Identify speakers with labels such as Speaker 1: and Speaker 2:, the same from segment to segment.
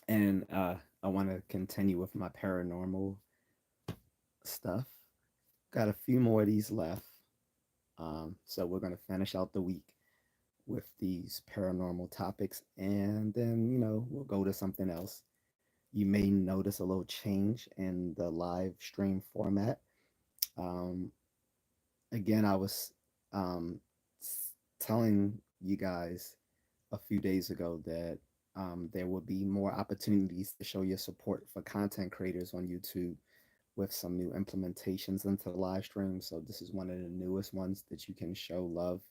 Speaker 1: And I want to continue with my paranormal stuff. Got a few more of these left. So we're going to finish out the week with these paranormal topics, and then, we'll go to something else. You may notice a little change in the live stream format. Um, Again, I was um, telling you guys a few days ago that there will be more opportunities to show your support for content creators on YouTube with some new implementations into the live stream. So, this is one of the newest ones that you can show love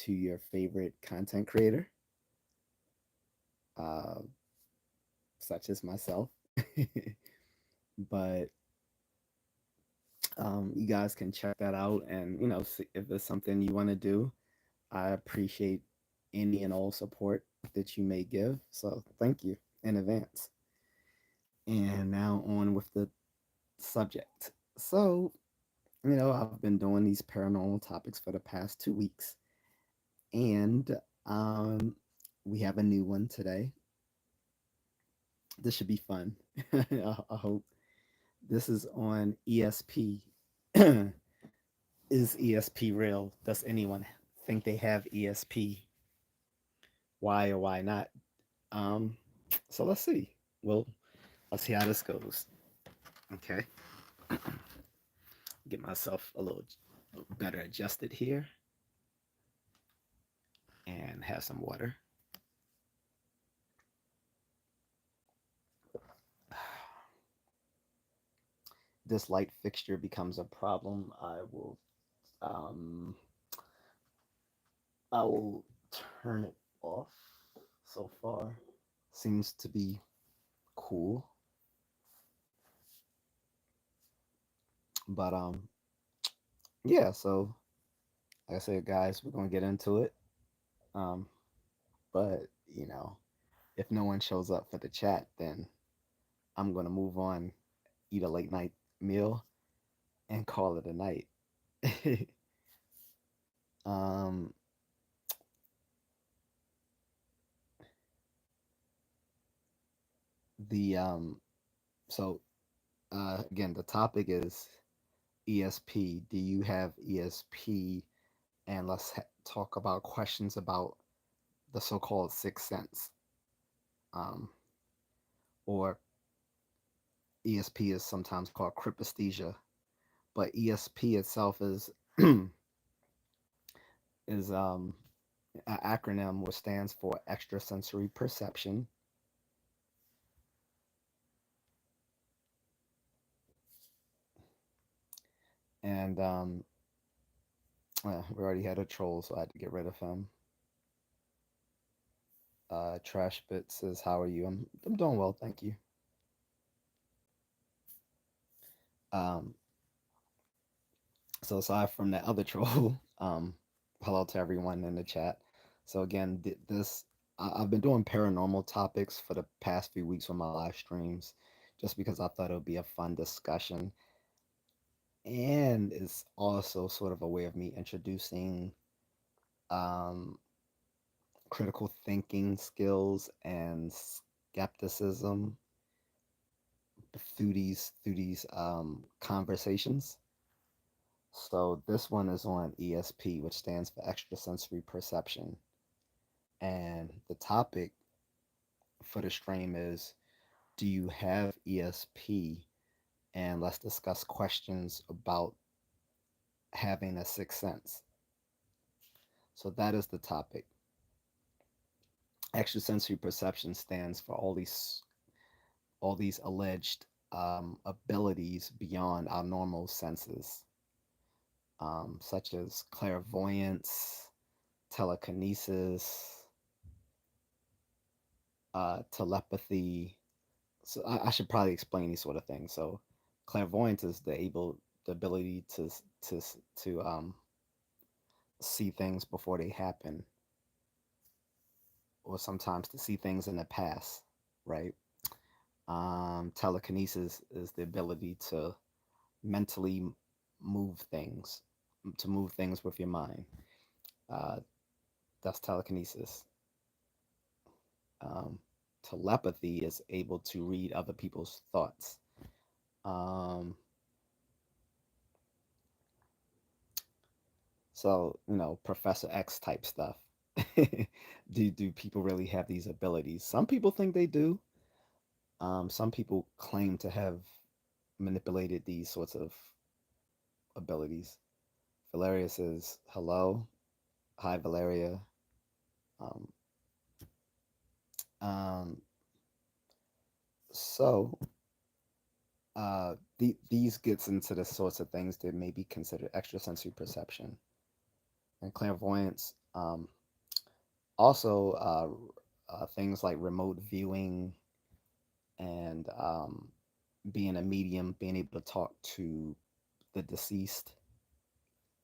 Speaker 1: to your favorite content creator, uh, such as myself. But you guys can check that out and, see if it's something you want to do. I appreciate any and all support that you may give. So thank you in advance. And now on with the subject. So, I've been doing these paranormal topics for the past 2 weeks, and um, we have a new one today. This should be fun. I hope. This is on ESP. Is ESP real? Does anyone think they have ESP? Why or why not? Um, so let's see. Well, let's see how this goes. Okay. Get myself a little better adjusted here and have some water. This light fixture becomes a problem. Um, I will turn it off. So far, seems to be cool, but yeah. So like I said, guys, we're gonna get into it. Um, but if no one shows up for the chat, then I'm gonna move on, eat a late night meal, and call it a night. um, the so again, the topic is ESP. Do you have ESP? And let's talk about questions about the so-called sixth sense, um, or ESP is sometimes called crypesthesia, but ESP itself is an acronym which stands for extrasensory perception. And we already had a troll, so I had to get rid of him. Trashbit says, "How are you?" I'm doing well, thank you. Um, so aside from that other troll, hello to everyone in the chat. So again, I've been doing paranormal topics for the past few weeks on my live streams, just because I thought it would be a fun discussion, and it's also sort of a way of me introducing um, critical thinking skills and skepticism through these conversations. So this one is on ESP, which stands for extrasensory perception, and the topic for the stream is: do you have ESP? And let's discuss questions about having a sixth sense. So that is the topic. Extrasensory perception stands for all these alleged abilities beyond our normal senses, such as clairvoyance, telekinesis, telepathy. So I should probably explain these sort of things. So clairvoyance is the ability to to see things before they happen, or sometimes to see things in the past, right? Telekinesis is the ability to mentally move things, to move things with your mind. Uh, that's telekinesis. Um, Telepathy is able to read other people's thoughts. Um, so Professor X type stuff. Do people really have these abilities? Some people think they do. Some people claim to have manipulated these sorts of abilities. Valeria says hello. Hi, Valeria. Um, um, so these gets into the sorts of things that may be considered extrasensory perception and clairvoyance. Also, things like remote viewing and being a medium, being able to talk to the deceased.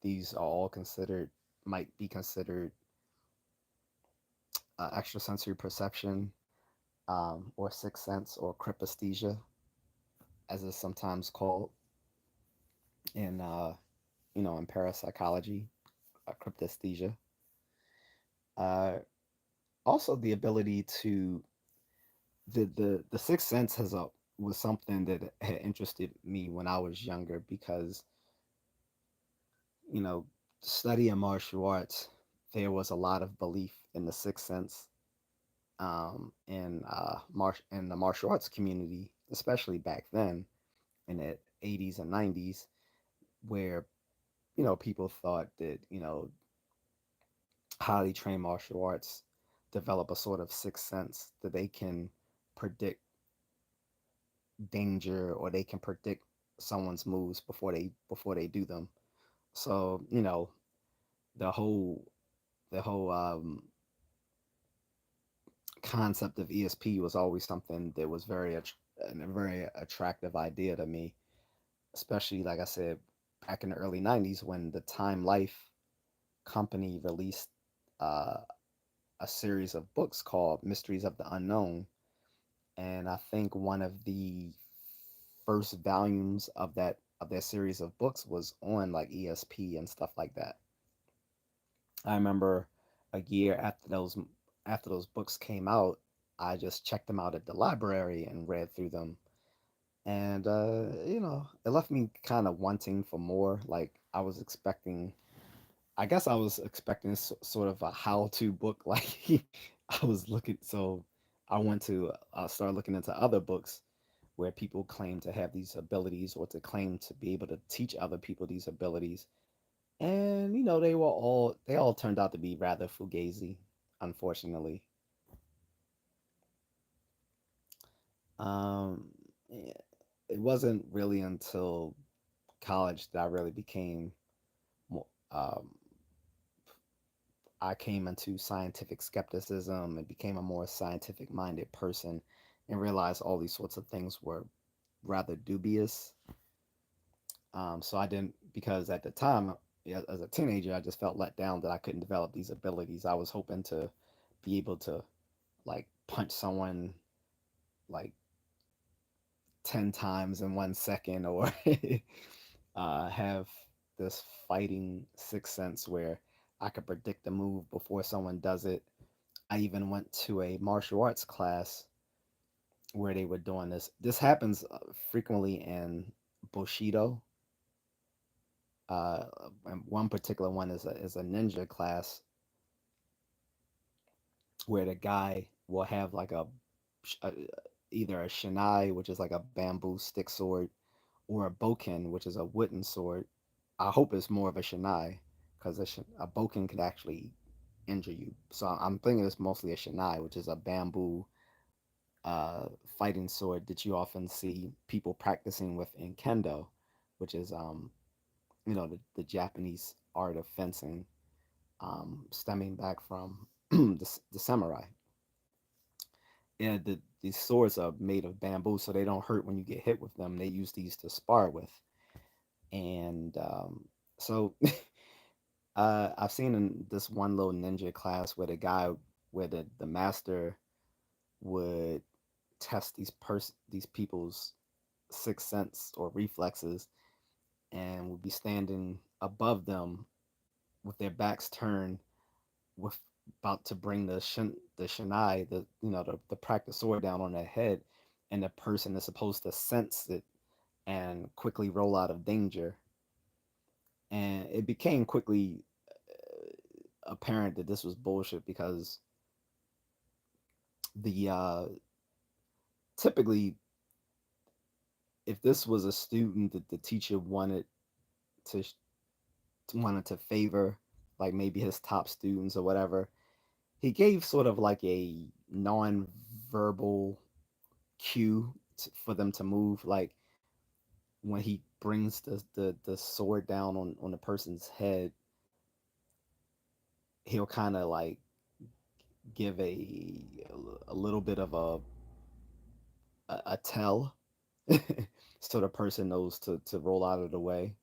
Speaker 1: These are all considered, might be considered extrasensory perception, or sixth sense, or crypesthesia, as it's sometimes called in in parapsychology, crypesthesia. Uh, Also, the ability to the sixth sense has a was something that had interested me when I was younger because you know studying martial arts, there was a lot of belief in the sixth sense, in the martial arts community, especially back then in the 80s and 90s, where people thought that highly trained martial arts develop a sort of sixth sense that they can predict danger, or they can predict someone's moves before they do them. So the whole the whole concept of ESP was always something that was a very attractive idea to me, especially like I said back in the early 90s when the Time Life company released uh, a series of books called Mysteries of the Unknown. And I think one of the first volumes of their series of books was on like ESP and stuff like that. I remember a year after those books came out, I just checked them out at the library and read through them. And it left me kind of wanting for more. Like I guess I was expecting sort of a how-to book. Like I was looking, so I went to start looking into other books where people claim to have these abilities or to claim to be able to teach other people these abilities. And they all turned out to be rather fugazi, unfortunately. Um, yeah, it wasn't really until college that I really became more, I came into scientific skepticism and became a more scientific minded person and realized all these sorts of things were rather dubious. So I didn't, because at the time, yeah, as a teenager, I just felt let down that I couldn't develop these abilities. I was hoping to be able to like punch someone like 10 times in 1 second, or have this fighting sixth sense where I could predict the move before someone does it. I even went to a martial arts class where they were doing this. This happens frequently in Bushido. Uh, and one particular one is a ninja class where the guy will have like a either a shinai, which is like a bamboo stick sword, or a boken, which is a wooden sword. I hope it's more of a shinai because a boken could actually injure you. So I'm thinking it's mostly a shinai, which is a bamboo uh, fighting sword that you often see people practicing with in kendo, which is the Japanese art of fencing, stemming back from the samurai. And these swords are made of bamboo, so they don't hurt when you get hit with them. They use these to spar with, and so I've seen in this one little ninja class where the master would test these people's sixth sense or reflexes, and would be standing above them with their backs turned, with about to bring the shanai, the practice sword down on their head, and the person is supposed to sense it and quickly roll out of danger. And it became quickly apparent that this was bullshit because the typically, if this was a student that the teacher to wanted to favor, like maybe his top students or whatever, he gave sort of like a non-verbal cue for them to move. Like when he brings the sword down on the person's head, he'll kind of like give a little bit of a tell, so the person knows to roll out of the way.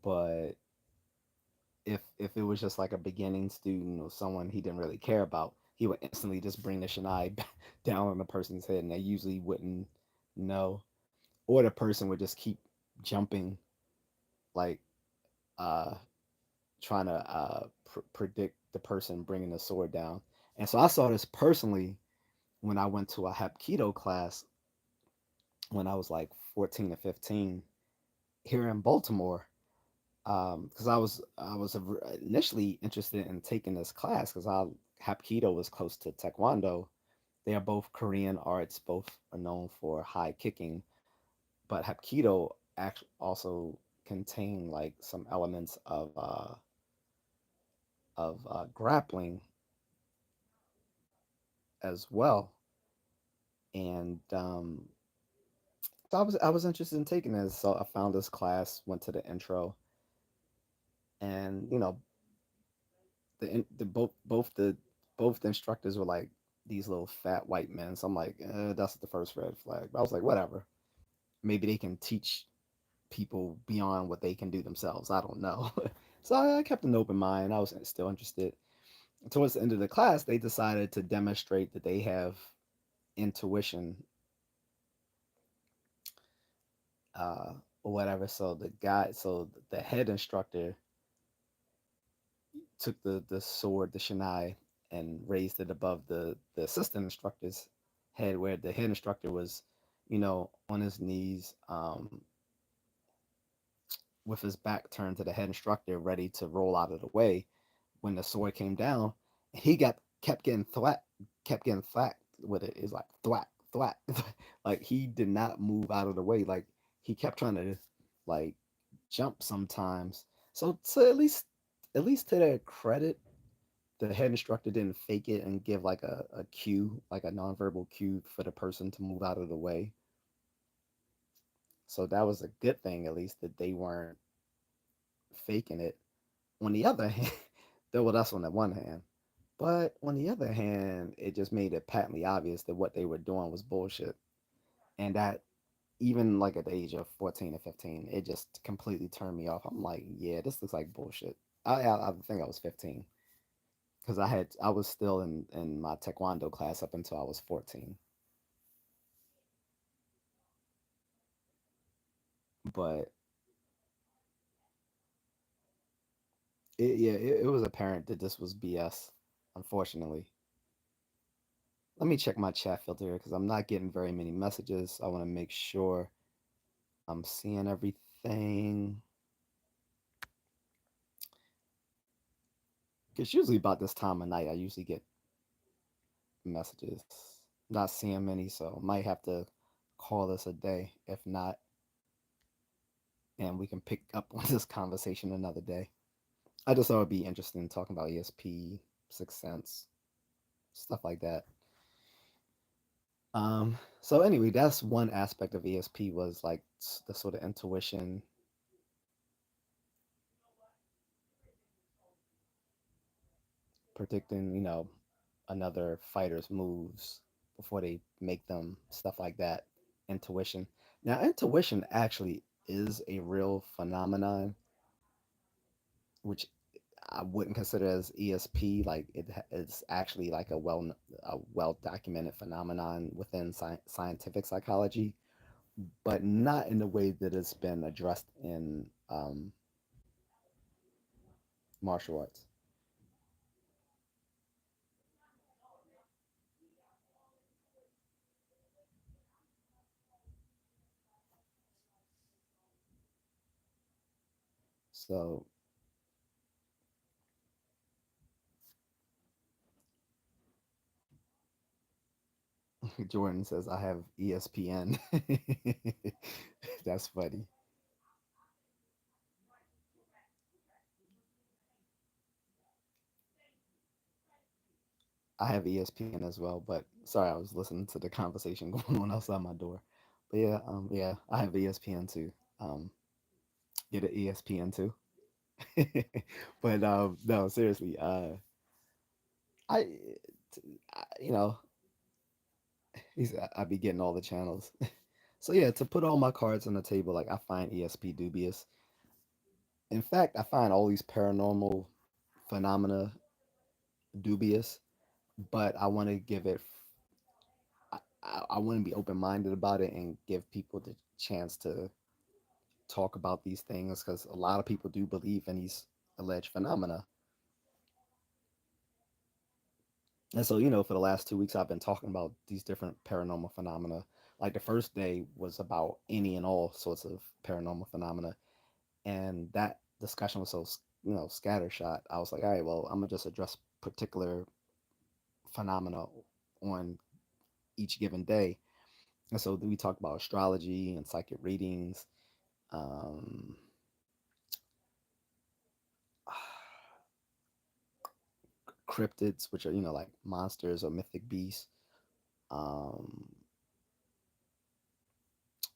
Speaker 1: But if it was just like a beginning student or someone he didn't really care about, he would instantly just bring the shanai down on the person's head, and they usually wouldn't know, or the person would just keep jumping, like uh, trying to predict the person bringing the sword down. And so I saw this personally when I went to a Hapkido class when I was like 14 or 15 here in Baltimore. Because I was initially interested in taking this class because I Hapkido was close to Taekwondo. They are both Korean arts, both are known for high kicking, but Hapkido also contain like some elements of grappling as well. And so I was interested in taking this, so I found this class, went to the intro, and the both the instructors were like these little fat white men. So I'm like, that's the first red flag. But I was like, whatever. Maybe they can teach people beyond what they can do themselves. I don't know. So I kept an open mind. I was still interested. Towards the end of the class, they decided to demonstrate that they have intuition, uh, or whatever. So the head instructor took the sword, the shanai, and raised it above the assistant instructor's head, where the head instructor was, on his knees, with his back turned to the head instructor, ready to roll out of the way. When the sword came down, he kept getting kept getting thwacked with it. It's like thwack, thwack. Like he did not move out of the way. Like he kept trying to like jump sometimes. So at least to their credit, the head instructor didn't fake it and give like a cue, like a nonverbal cue for the person to move out of the way. So that was a good thing, at least, that they weren't faking it. On the other hand, well, that's on the one hand. But on the other hand, it just made it patently obvious that what they were doing was bullshit. And that even like at the age of 14 or 15, it just completely turned me off. I'm like, yeah, this looks like bullshit. I think I was 15 because I was still in my taekwondo class up until I was 14. But it was apparent that this was BS, unfortunately. Let me check my chat filter because I'm not getting very many messages. I want to make sure I'm seeing everything. Because usually about this time of night, I usually get messages. Not seeing many, so might have to call this a day. If not, and we can pick up on this conversation another day. I just thought it'd be interesting talking about ESP, Sixth Sense, stuff like that. So anyway, that's one aspect of ESP, was like the sort of intuition, predicting, another fighter's moves before they make them, stuff like that. Intuition. Now, intuition actually is a real phenomenon, which I wouldn't consider as ESP. Like it's actually like a well documented phenomenon within scientific psychology. but not in the way that it's been addressed in martial arts. So Jordan says I have ESPN. That's funny. I have ESPN as well, but sorry, I was listening to the conversation going on outside my door. But yeah, yeah, I have ESPN too. Um, get an ESPN too. But no, seriously, I, you know, I be getting all the channels. So yeah, to put all my cards on the table, like I find ESP dubious. In fact, I find all these paranormal phenomena dubious, but I want to give it. I want to be open minded about it and give people the chance to talk about these things because a lot of people do believe in these alleged phenomena. And so, for the last 2 weeks, I've been talking about these different paranormal phenomena. Like the first day was about any and all sorts of paranormal phenomena, and that discussion was so scattershot. I was like, all right, well, I'm gonna just address particular phenomena on each given day. And so we talked about astrology and psychic readings, um, cryptids, which are like monsters or mythic beasts, um,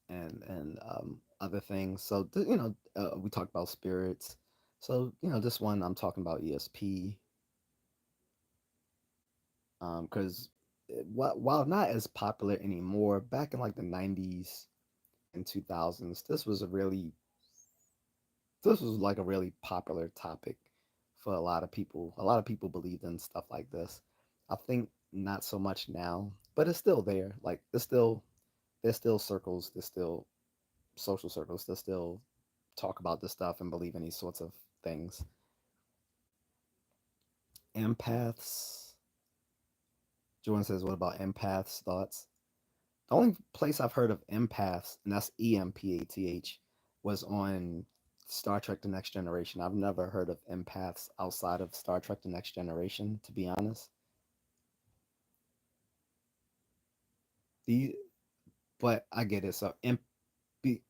Speaker 1: and other things. So we talked about spirits. So this one I'm talking about ESP because while not as popular anymore, back in like the 90s and 2000s, this was like a really popular topic for a lot of people. A lot of people believed in stuff like this. I think not so much now, but it's still there. Like there's still circles, there's still social circles that still talk about this stuff and believe in these sorts of things. Empaths. Jordan says, what about empaths' thoughts? The only place I've heard of empaths, and that's EMPATH, was on Star Trek The Next Generation. I've never heard of empaths outside of Star Trek The Next Generation, to be honest. The But I get it. So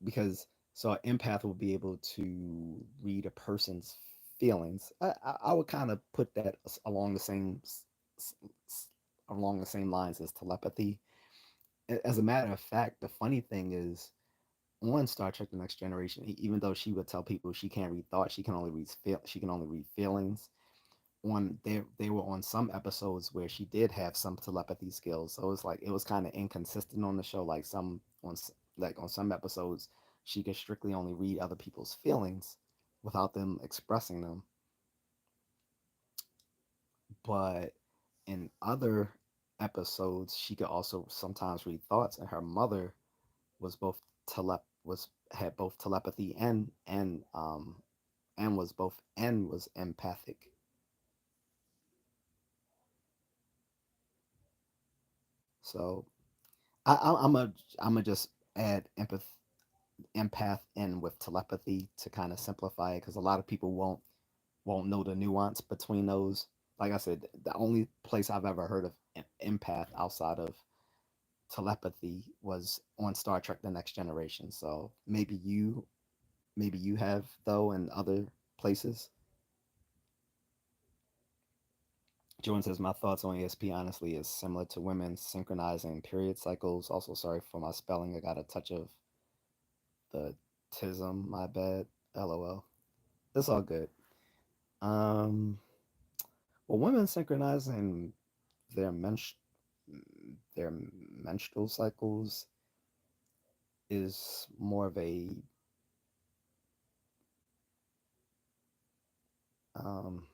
Speaker 1: because so an empath will be able to read a person's feelings. I would kind of put that along the along the same lines as telepathy. As a matter of fact, the funny thing is on Star Trek: The Next Generation, even though she would tell people she can't read thoughts, she can only read feelings. On there, they were on some episodes where she did have some telepathy skills, so it's like it was kind of inconsistent on the show. Like on some episodes, she could strictly only read other people's feelings without them expressing them. But in other episodes, she could also sometimes read thoughts, and her mother was both was had both telepathy and was empathic. So I'm gonna just add empath in with telepathy to kind of simplify it because a lot of people won't know the nuance between those. Like I said, the only place I've ever heard of empath outside of telepathy was on Star Trek: The Next Generation. So maybe you have though in other places. Jordan says, my thoughts on ESP honestly is similar to women synchronizing period cycles. Also, sorry for my spelling. I got a touch of the tism, my bad. LOL. It's all good. Um, well, women synchronizing their their menstrual cycles is more of a um,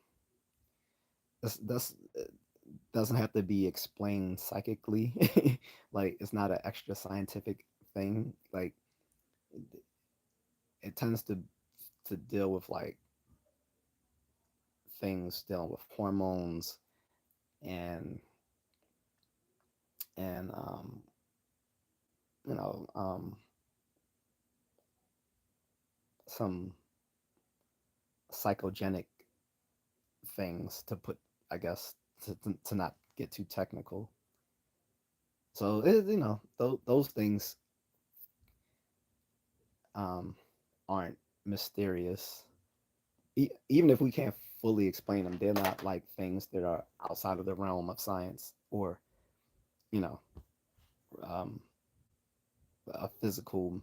Speaker 1: that's doesn't have to be explained psychically. Like it's not an extra scientific thing. Like it tends to deal with like things dealing with hormones and and you know some psychogenic things to put, I guess, to not get too technical. So those things um, aren't mysterious. Even if we can't fully explain them, they're not like things that are outside of the realm of science or you know um, a physical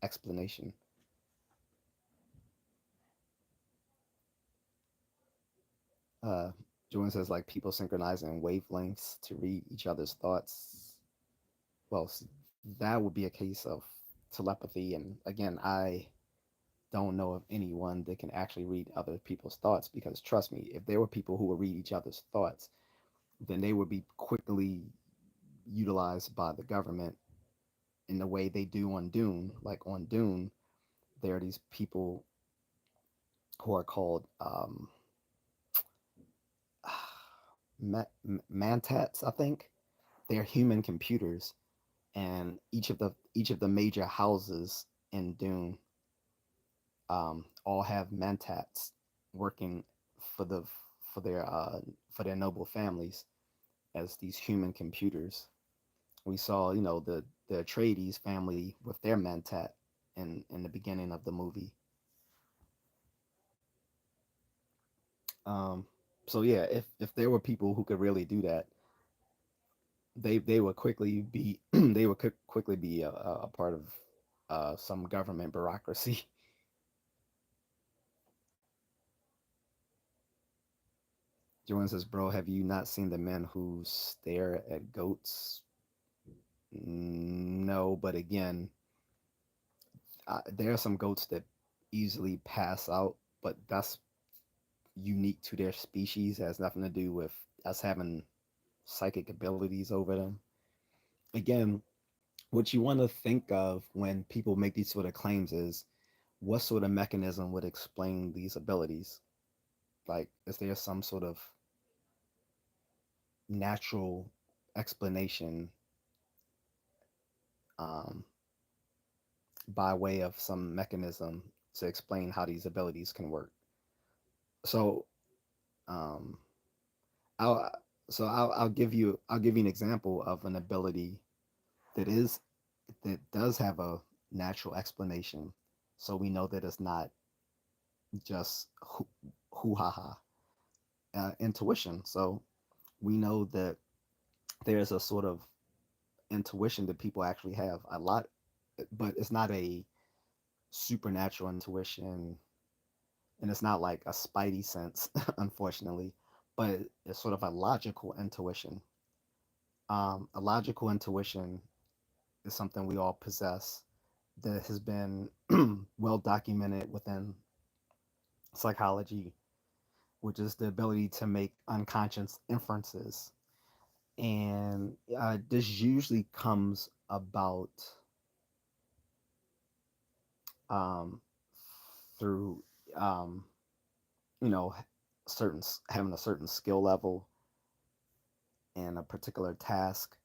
Speaker 1: explanation. Uh, Jordan says like people synchronizing wavelengths to read each other's thoughts. Well, that would be a case of telepathy, and again, I don't know of anyone that can actually read other people's thoughts because trust me, if there were people who would read each other's thoughts, then they would be quickly utilized by the government in the way they do on Dune. Like on Dune, there are these people who are called mantats, I think. They're human computers, and each of the major houses in Dune all have mantats working for the for their for their noble families as these human computers. We saw, the Atreides family with their mentat in the beginning of the movie. Um, so yeah, if there were people who could really do that, they would quickly be they would quickly be a part of some government bureaucracy. Joanne says, "Bro, have you not seen the men who stare at goats?" No, but again, there are some goats that easily pass out, but that's unique to their species. It has nothing to do with us having psychic abilities over them. Again, what you want to think of when people make these sort of claims is what sort of mechanism would explain these abilities? Like, is there some sort of natural explanation um, by way of some mechanism to explain how these abilities can work? So, um, I'll I'll give you an example of an ability that is that does have a natural explanation. So we know that it's not just hoo ha ha intuition. So we know that there's a sort of intuition that people actually have a lot, but it's not a supernatural intuition, and it's not like a spidey sense, unfortunately, but it's sort of a logical intuition. A logical intuition is something we all possess that has been well documented within psychology, which is the ability to make unconscious inferences. And this usually comes about um, through, um, you know, certain having a certain skill level in a particular task,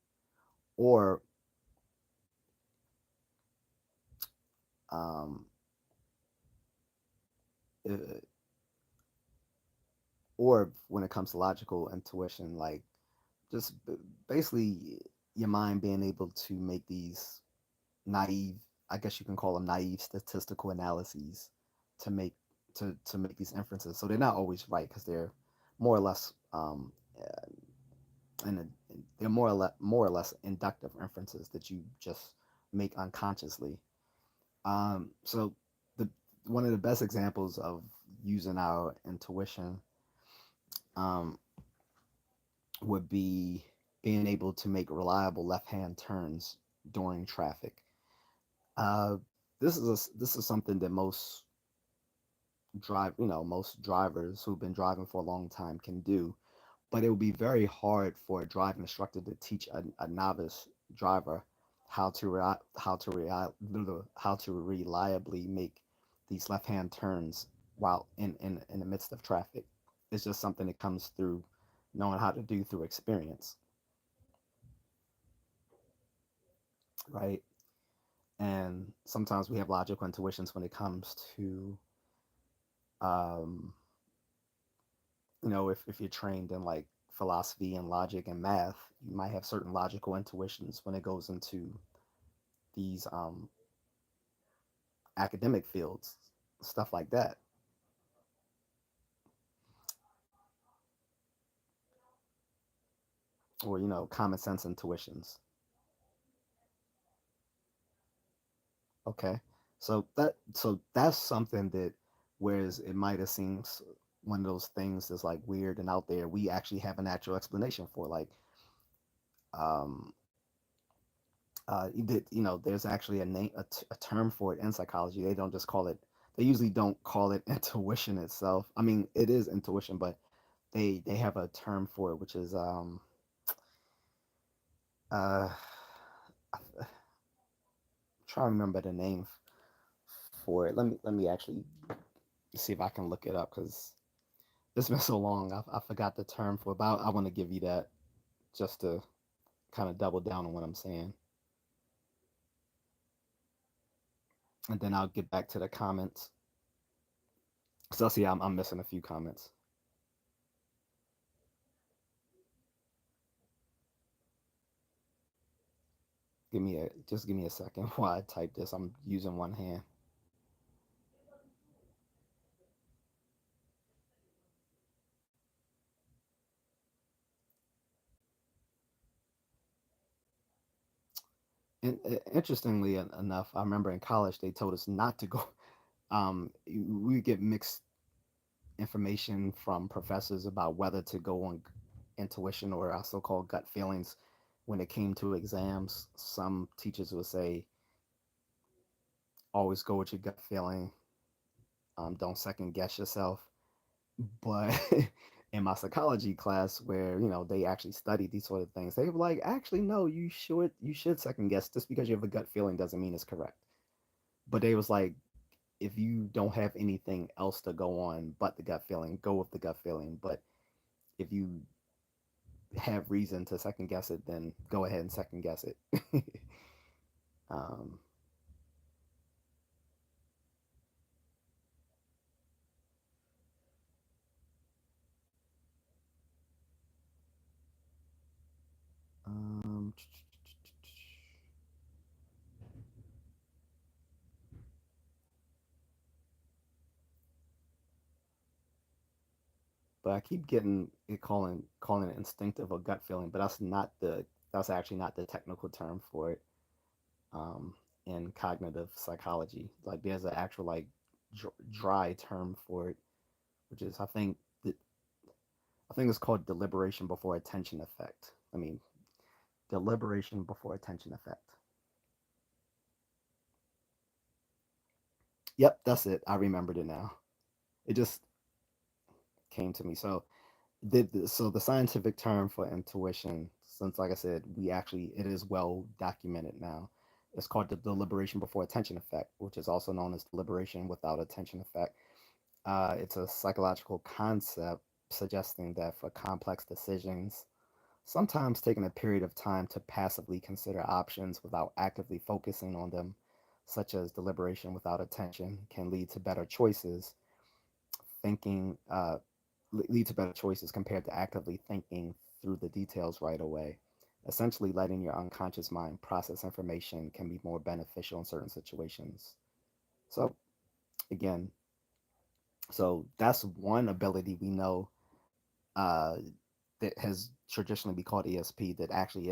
Speaker 1: or um, uh, or when it comes to logical intuition, like just basically your mind being able to make these naive, I guess you can call them naive statistical analyses to make to make these inferences. So they're not always right because they're more or less and they're more or less inductive inferences that you just make unconsciously. So the one of the best examples of using our intuition um, would be being able to make reliable left-hand turns during traffic. Uh, this is something that most drivers who've been driving for a long time can do, but it would be very hard for a driving instructor to teach a novice driver how to reliably make these left hand turns while in the midst of traffic. It's just something that comes through knowing how to do through experience, right? And sometimes we have logical intuitions when it comes to um, if you're trained in like philosophy and logic and math, you might have certain logical intuitions when it goes into these academic fields, stuff like that, or common sense intuitions. Okay, so that's something that, whereas it might have seemed one of those things that's like weird and out there, we actually have a natural explanation for. Like, um, there's actually a name, a term for it in psychology. They don't just call it. They usually don't call it intuition itself. I mean, it is intuition, but they have a term for it, which is uh, I'm trying to remember the name for it. Let me actually see if I can look it up because it's been so long. I forgot the term for it, but I want to give you that just to kind of double down on what I'm saying, and then I'll get back to the comments. So see, I'm missing a few comments. Give me a second while I type this. I'm using one hand. And interestingly enough, I remember in college they told us not to go. We get mixed information from professors about whether to go on intuition or our so-called gut feelings when it came to exams. Some teachers would say always go with your gut feeling. Don't second guess yourself. But in my psychology class, where they actually studied these sort of things, they were like, actually, no, you should second guess. Just because you have a gut feeling doesn't mean it's correct. But they was like, if you don't have anything else to go on but the gut feeling, go with the gut feeling. But if you have reason to second guess it, then go ahead and second guess it. um, um, but I keep getting it calling it instinctive or gut feeling, but that's actually not the technical term for it. Um, in cognitive psychology, like there's an actual like dry term for it, which is I think it's called deliberation before attention effect. I mean, deliberation before attention effect. Yep, that's it. I remembered it now. It just came to me. So the scientific term for intuition, since like I said, it is well documented now. It's called the deliberation before attention effect, which is also known as deliberation without attention effect. It's a psychological concept suggesting that for complex decisions, sometimes taking a period of time to passively consider options without actively focusing on them, such as deliberation without attention, can thinking lead to better choices compared to actively thinking through the details right away. Essentially, letting your unconscious mind process information can be more beneficial in certain situations. So, again, so that's one ability we know uh, that has traditionally been called ESP that actually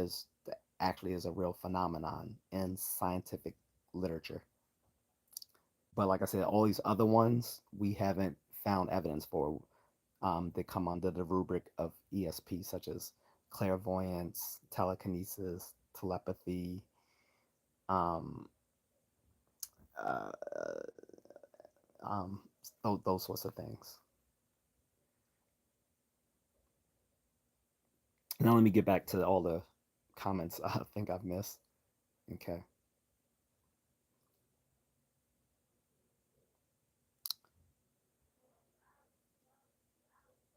Speaker 1: is a real phenomenon in scientific literature. But like I said, all these other ones we haven't found evidence for that come under the rubric of ESP, such as clairvoyance, telekinesis, telepathy, um, uh, um, those sorts of things. Now let me get back to all the comments I think I've missed. Okay.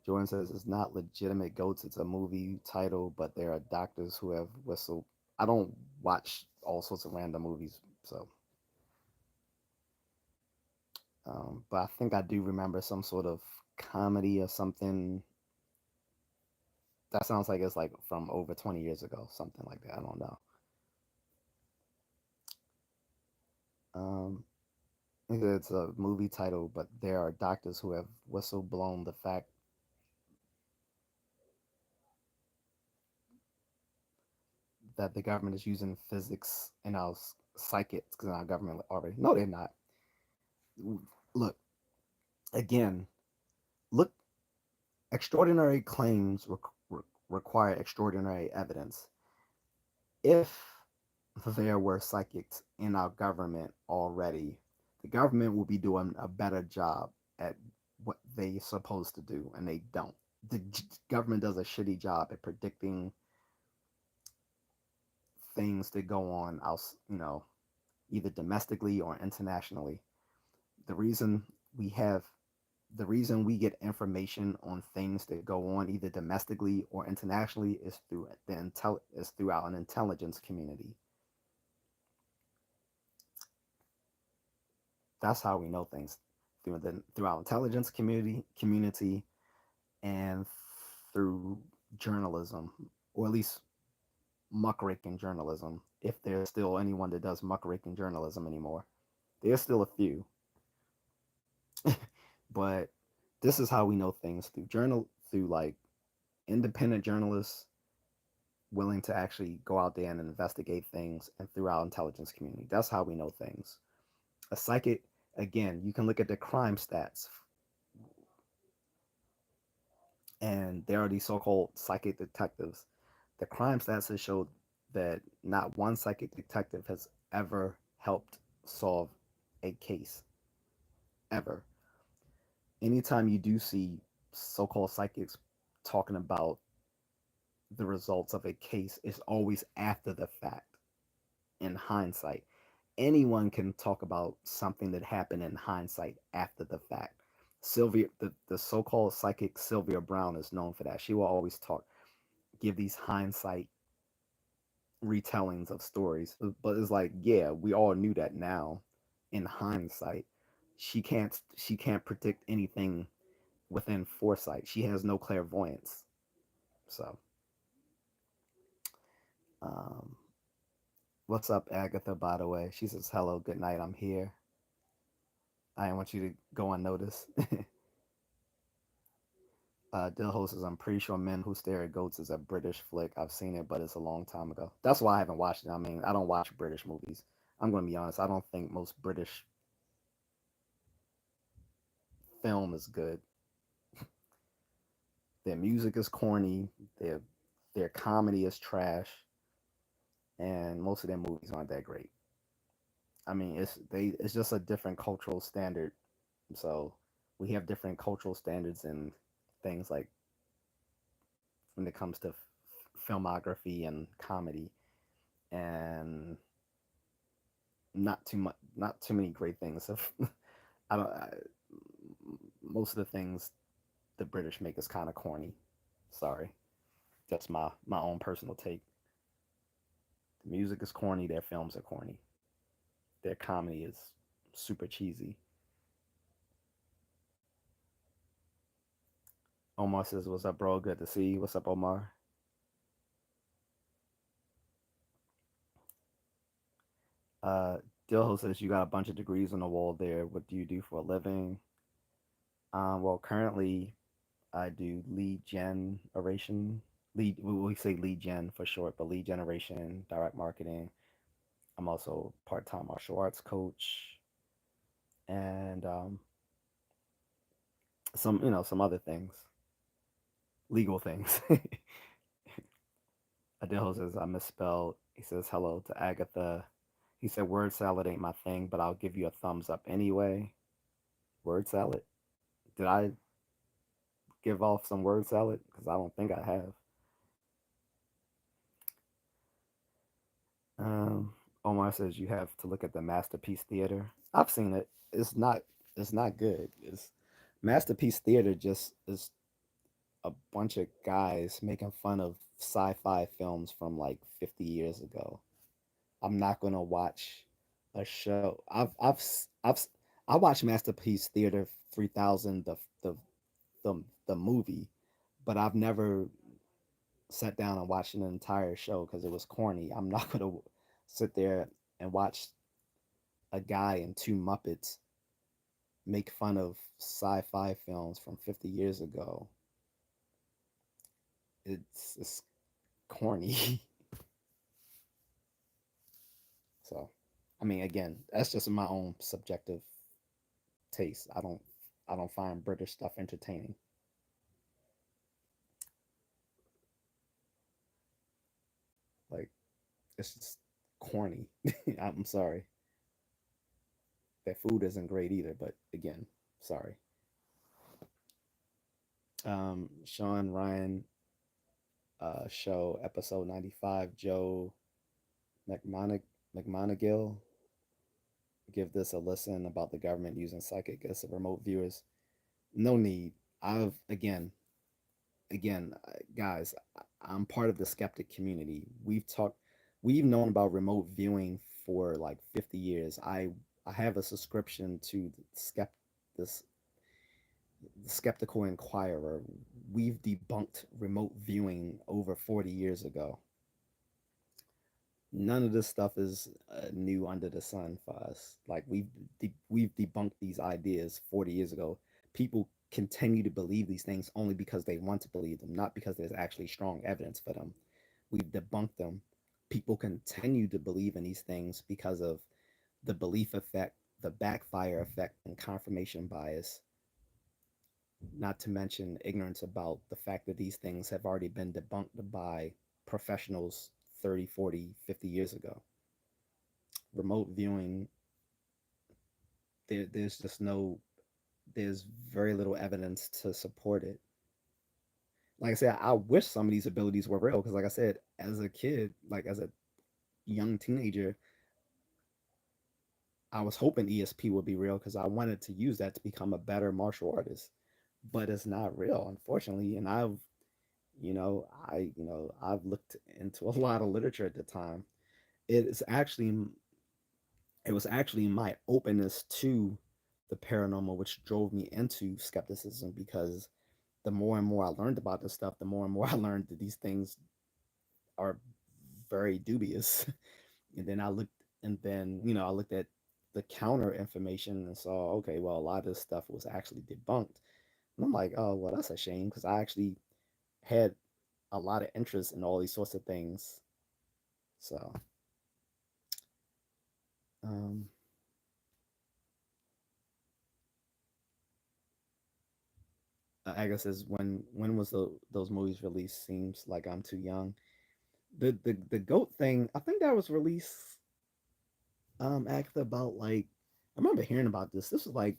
Speaker 1: Jordan says it's not legitimate goats. It's a movie title, but there are doctors who have whistled. I don't watch all sorts of random movies, so but I think I do remember some sort of comedy or something. That sounds like it's like from over 20 years ago, something like that. I don't know. Um, I think it's a movie title, but there are doctors who have whistleblown the fact that the government is using physics in our psychics because our government already. No, they're not. Look again. Look, extraordinary claims require extraordinary evidence. If there were psychics in our government already, the government will be doing a better job at what they're supposed to do, and they don't. The government does a shitty job at predicting things that go on, either domestically or internationally. The reason we have the reason we get information on things that go on either domestically or internationally is through our intelligence community. That's how we know things through our intelligence community and through journalism, or at least muckraking journalism. If there's still anyone that does muckraking journalism anymore, there's still a few, but this is how we know things through like independent journalists willing to actually go out there and investigate things, and through our intelligence community. That's how we know things. A psychic, again, you can look at the crime stats, and there are these so-called psychic detectives. The crime stats have showed that not one psychic detective has ever helped solve a case ever. Anytime you do see so-called psychics talking about the results of a case, it's always after the fact, in hindsight. Anyone can talk about something that happened in hindsight after the fact. The so-called psychic Sylvia Brown is known for that. She will always give these hindsight retellings of stories. But it's like, yeah, we all knew that now. In hindsight, she can't predict anything within foresight. She has no clairvoyance. So, um, what's up, Agatha? By the way, she says hello, good night. I'm here. I didn't want you to go unnoticed. Dilho says, I'm pretty sure Men Who Stare at Goats is a British flick. I've seen it, but it's a long time ago. That's why I haven't watched it. I mean, I don't watch British movies. I'm going to be honest. I don't think most British film is good. Their music is corny. Their comedy is trash, and most of their movies aren't that great. I mean, it's just a different cultural standard. So we have different cultural standards and things like when it comes to filmography and comedy, and not too many great things. I don't. Most of the things the British make is kind of corny. Sorry, that's my own personal take. The music is corny. Their films are corny. Their comedy is super cheesy. Omar says, "What's up, bro? Good to see you. What's up, Omar?" Uh, Dilho says, "You got a bunch of degrees on the wall there. What do you do for a living?" Well, currently I do lead generation. We say lead gen for short, but lead generation, direct marketing. I'm also part-time martial arts coach, and some other things, legal things. Adele says I misspelled. He says hello to Agatha. He said word salad ain't my thing, but I'll give you a thumbs up anyway. Word salad? Did I give off some word salad? Because I don't think I have. Um, Omar says you have to look at the Masterpiece Theater. I've seen it. It's not good. It's Masterpiece Theater just is a bunch of guys making fun of sci-fi films from like 50 years ago. I'm not gonna watch a show. I watched Masterpiece Theater 3000 the movie, but I've never sat down and watched an entire show because it was corny. I'm not gonna sit there and watch a guy and two Muppets make fun of sci-fi films from 50 years ago. It's corny. So, I mean, again, that's just my own subjective taste. I don't find British stuff entertaining. Like it's just corny. I'm sorry. That food isn't great either, but again, sorry. Sean Ryan show episode 95. Joe McMonig- McMonigal give this a listen about the government using psychic as remote viewers. No need. I've again, guys, I'm part of the skeptic community. We've known about remote viewing for like 50 years. I have a subscription to this the Skeptical Inquirer. We've debunked remote viewing over 40 years ago. None of this stuff is new under the sun for us. Like we've debunked these ideas 40 years ago. People continue to believe these things only because they want to believe them, not because there's actually strong evidence for them. We've debunked them. People continue to believe in these things because of the belief effect, the backfire effect, and confirmation bias, not to mention ignorance about the fact that these things have already been debunked by professionals 30, 40, 50 years ago. Remote viewing, there's just no, there's very little evidence to support it. Like I said, I wish some of these abilities were real because, like I said, as a kid, like as a young teenager, I was hoping ESP would be real because I wanted to use that to become a better martial artist. But it's not real, unfortunately. And I've looked into a lot of literature at the time. It is actually it was actually my openness to the paranormal which drove me into skepticism because the more and more I learned about this stuff, the more and more I learned that these things are very dubious. And then I looked at the counter information and saw, okay, well, a lot of this stuff was actually debunked. And I'm like, oh, well, that's a shame because I actually had a lot of interest in all these sorts of things. So, um, Aga says, when was those movies released? Seems like I'm too young. The goat thing, I think that was released after about like I remember hearing about this. This was like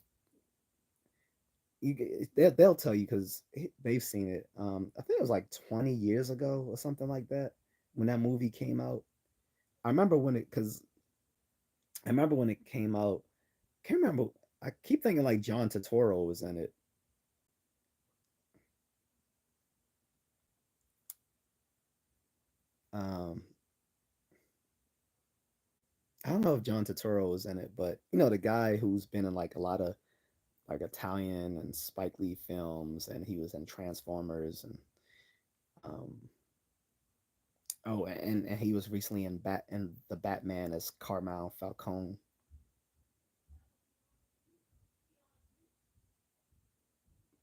Speaker 1: they'll tell you because they've seen it. I think it was like 20 years ago or something like that when that movie came out. I remember when it because I remember when it came out. Can't remember. I keep thinking like John Turturro was in it. Um, I don't know if John Turturro was in it, but the guy who's been in like a lot of like Italian and Spike Lee films, and he was in Transformers, and um, and he was recently in the Batman as Carmine Falcone.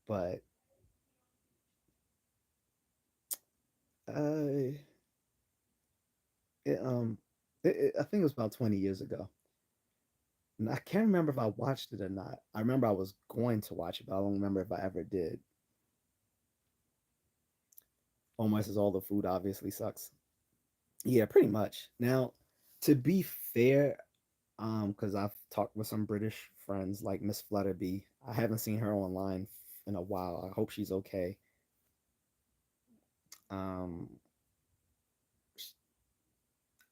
Speaker 1: But uh, it, I think it was about 20 years ago. And I can't remember if I watched it or not. I remember I was going to watch it, but I don't remember if I ever did. Almost as all the food obviously sucks. Yeah, pretty much. Now, to be fair, because I've talked with some British friends like Miss Flutterby. I haven't seen her online in a while. I hope she's okay. Um,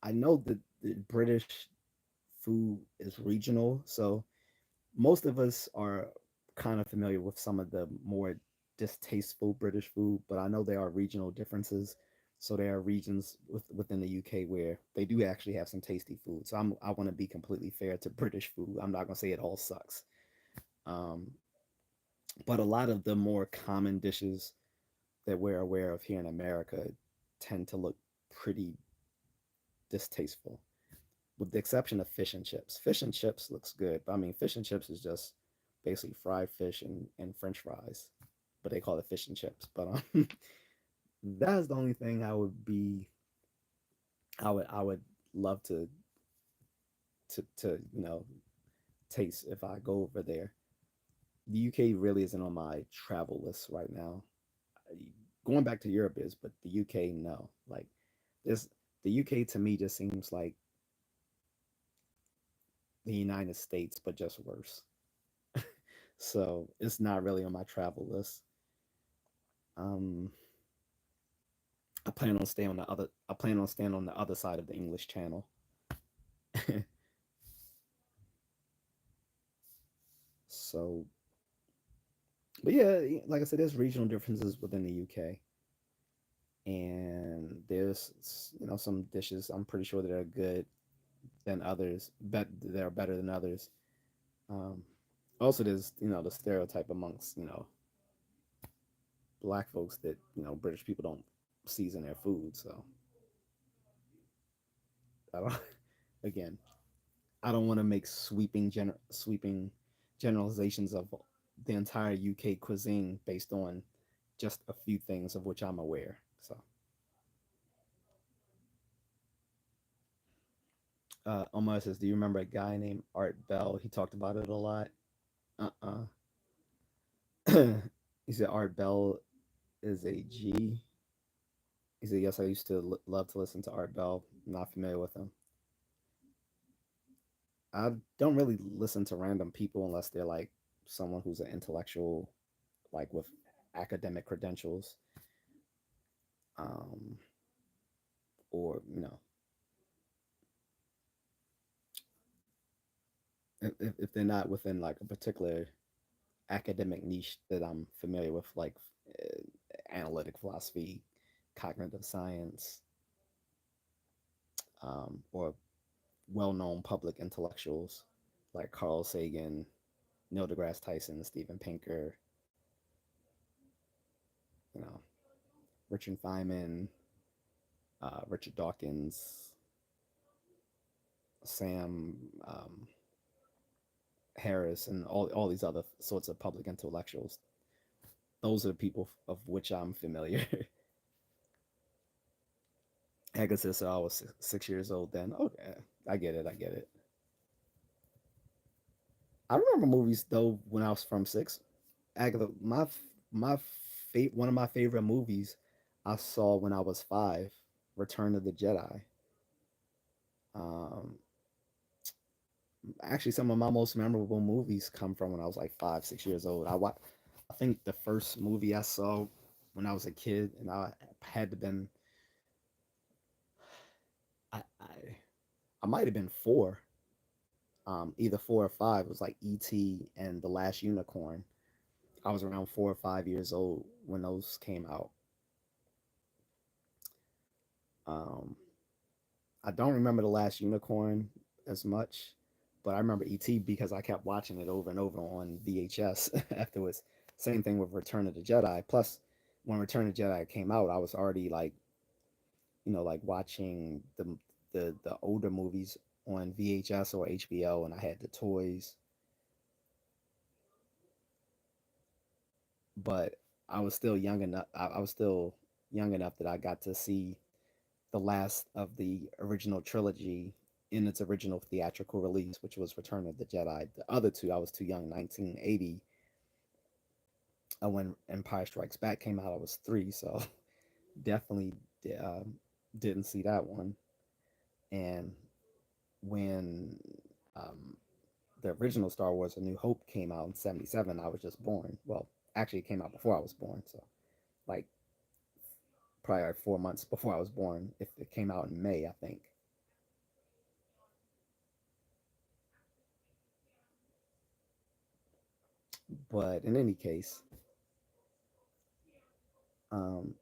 Speaker 1: I know that. the British food is regional, so most of us are kind of familiar with some of the more distasteful British food, but I know there are regional differences. So there are regions within the UK where they do actually have some tasty food. So I want to be completely fair to British food. I'm not gonna say it all sucks, um, but a lot of the more common dishes that we're aware of here in America tend to look pretty distasteful, with the exception of fish and chips. Fish and chips looks good, but I mean, fish and chips is just basically fried fish and French fries, but they call it fish and chips. But that's the only thing I would love to taste if I go over there. The UK really isn't on my travel list right now. Going back to Europe is, but the UK no. Like this, the UK to me just seems like the United States, but just worse. So it's not really on my travel list. Um, I plan on staying on the other. I plan on staying on the other side of the English Channel. So, but yeah, like I said, there's regional differences within the UK, and there's some dishes I'm pretty sure that are good than others, but they're better than others. Um, Also, there's the stereotype amongst black folks that British people don't season their food. So I don't. Again, I don't want to make sweeping generalizations of the entire UK cuisine based on just a few things of which I'm aware. So, Omar says, "Do you remember a guy named Art Bell? He talked about it a lot." Uh. He said Art Bell is a G. He said, "Yes, I used to love to listen to Art Bell. Not familiar with him. I don't really listen to random people unless they're like someone who's an intellectual, like with academic credentials, um, or if they're not within like a particular academic niche that I'm familiar with, like analytic philosophy, cognitive science, or well-known public intellectuals like Carl Sagan, Neil deGrasse Tyson, Steven Pinker, you know, Richard Feynman, Richard Dawkins, Sam Harris, and all these other sorts of public intellectuals. Those are the people of which I'm familiar. Agatha said I was 6 years old then. Okay, I get it. I get it. I remember movies though when I was from six. Agatha, one of my favorite movies I saw when I was 5, Return of the Jedi. Um, Actually, some of my most memorable movies come from when I was like 5, 6 years old. I think the first movie I saw when I was a kid, and I had to been I might have been 4, either 4 or 5. It was like E.T. and The Last Unicorn. I was around 4 or 5 years old when those came out. Um, I don't remember The Last Unicorn as much, but I remember E.T. because I kept watching it over and over on VHS afterwards. Same thing with Return of the Jedi. Plus, when Return of the Jedi came out, I was already like, like watching the older movies on VHS or HBO, and I had the toys. But I was still young enough. I was still young enough that I got to see the last of the original trilogy in its original theatrical release, which was Return of the Jedi. The other two, I was too young. 1980, when Empire Strikes Back came out, I was 3, so definitely uh, didn't see that one. And when um, the original Star Wars: A New Hope came out in '77, I was just born. Well, actually, it came out before I was born, so like probably like 4 months before I was born. If it came out in May, I think. But in any case, um,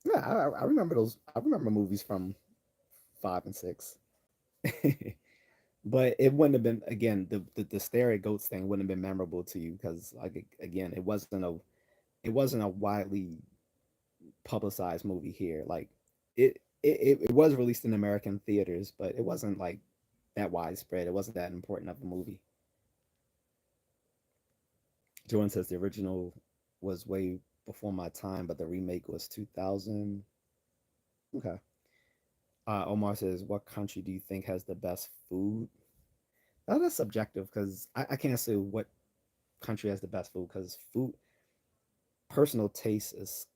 Speaker 1: yeah, I remember those. I remember movies from 5 and 6. But it wouldn't have been, again, the stare at goats thing wouldn't have been memorable to you because, like, again, it wasn't a widely publicized movie here. Like, it was released in American theaters, but it wasn't like that widespread. It wasn't that important of a movie. Jordan says the original was way before my time, but the remake was 2000. Okay. Omar says, "What country do you think has the best food?" Oh, that's subjective because I can't say what country has the best food because food personal taste is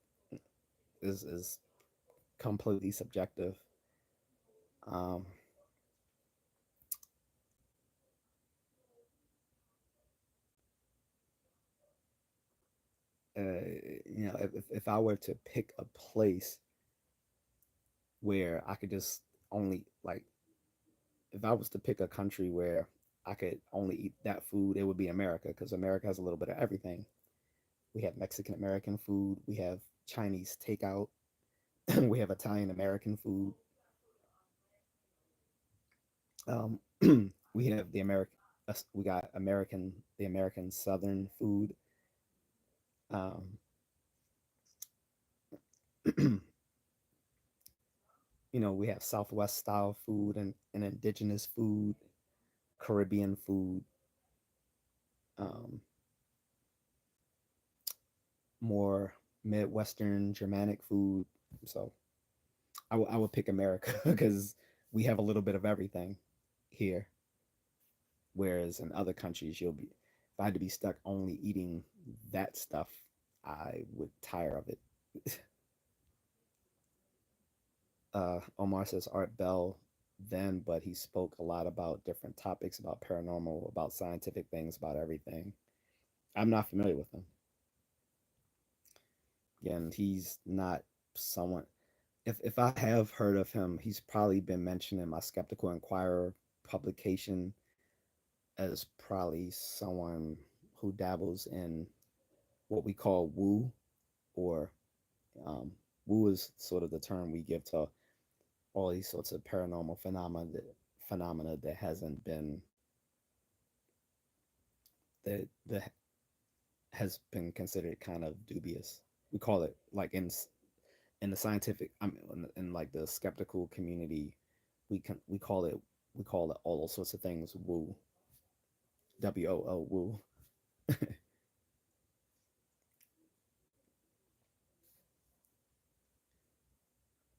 Speaker 1: completely subjective. Um, if I were to pick a place where I could just only like, if I was to pick a country where I could only eat that food, it would be America because America has a little bit of everything. We have Mexican American food, we have Chinese takeout, we have Italian American food. Um, we have we got the American Southern food. Um, we have Southwest style food and indigenous food, Caribbean food, um, more Midwestern Germanic food. So I would pick America because we have a little bit of everything here. Whereas in other countries, if I had to be stuck only eating that stuff, I would tire of it. Omar says Art Bell then, but he spoke a lot about different topics, about paranormal, about scientific things, about everything. I'm not familiar with him. Again, he's not someone. If I have heard of him, he's probably been mentioned in my Skeptical Inquirer publication as probably someone who dabbles in what we call woo, or um, woo is sort of the term we give to all these sorts of paranormal phenomena that hasn't been that has been considered kind of dubious. We call it, like, in the scientific, I mean, in like the skeptical community, we call it all those sorts of things woo, woo.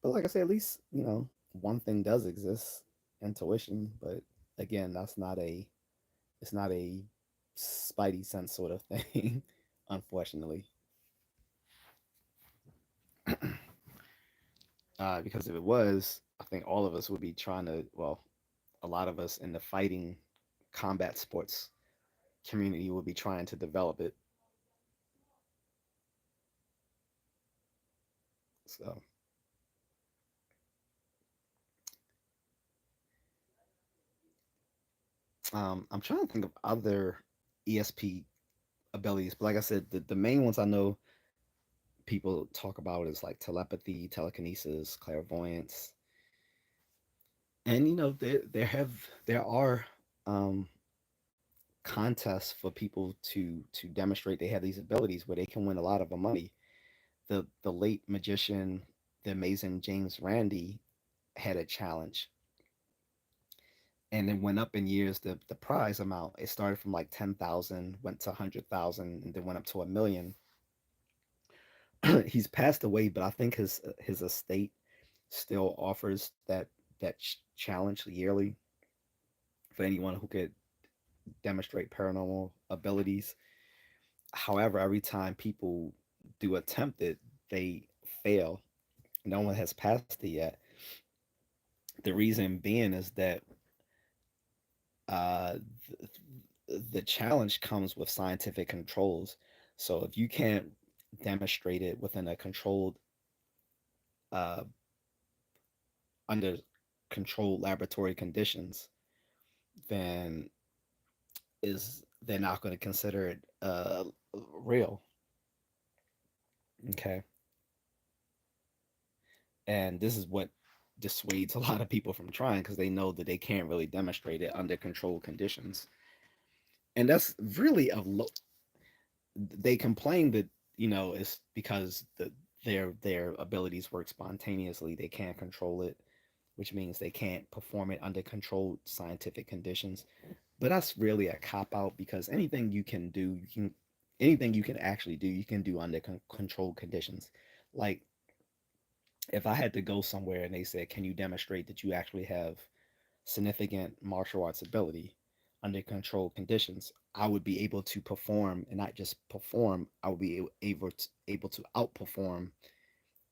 Speaker 1: But like I said, at least one thing does exist, intuition. But again, it's not a spidey sense sort of thing, unfortunately. Because if it was, I think all of us would be trying to, well, a lot of us in the fighting combat sports community would be trying to develop it. So I'm trying to think of other ESP abilities, but like I said, the main ones I know people talk about is like telepathy, telekinesis, clairvoyance, and there are um, contests for people to demonstrate they have these abilities where they can win a lot of money. The late magician, the amazing James Randi, had a challenge, and it went up in years. The prize amount, it started from like 10,000, went to 100,000, and then went up to 1 million. He's passed away, but I think his estate still offers that challenge yearly for anyone who could demonstrate paranormal abilities. However, every time people do attempt it, they fail. No one has passed it yet. The reason being is that uh, the challenge comes with scientific controls. So if you can't demonstrate it within a uh, under controlled laboratory conditions, then is they're not going to consider it real. Okay, and this is what dissuades a lot of people from trying because they know that they can't really demonstrate it under controlled conditions, and that's really a they complain that it's because their abilities work spontaneously. They can't control it, which means they can't perform it under controlled scientific conditions. But that's really a cop out because anything you can actually do, you can do under controlled conditions. Like if I had to go somewhere and they said, "Can you demonstrate that you actually have significant martial arts ability under controlled conditions?" I would be able to perform, and not just perform. I would be able to outperform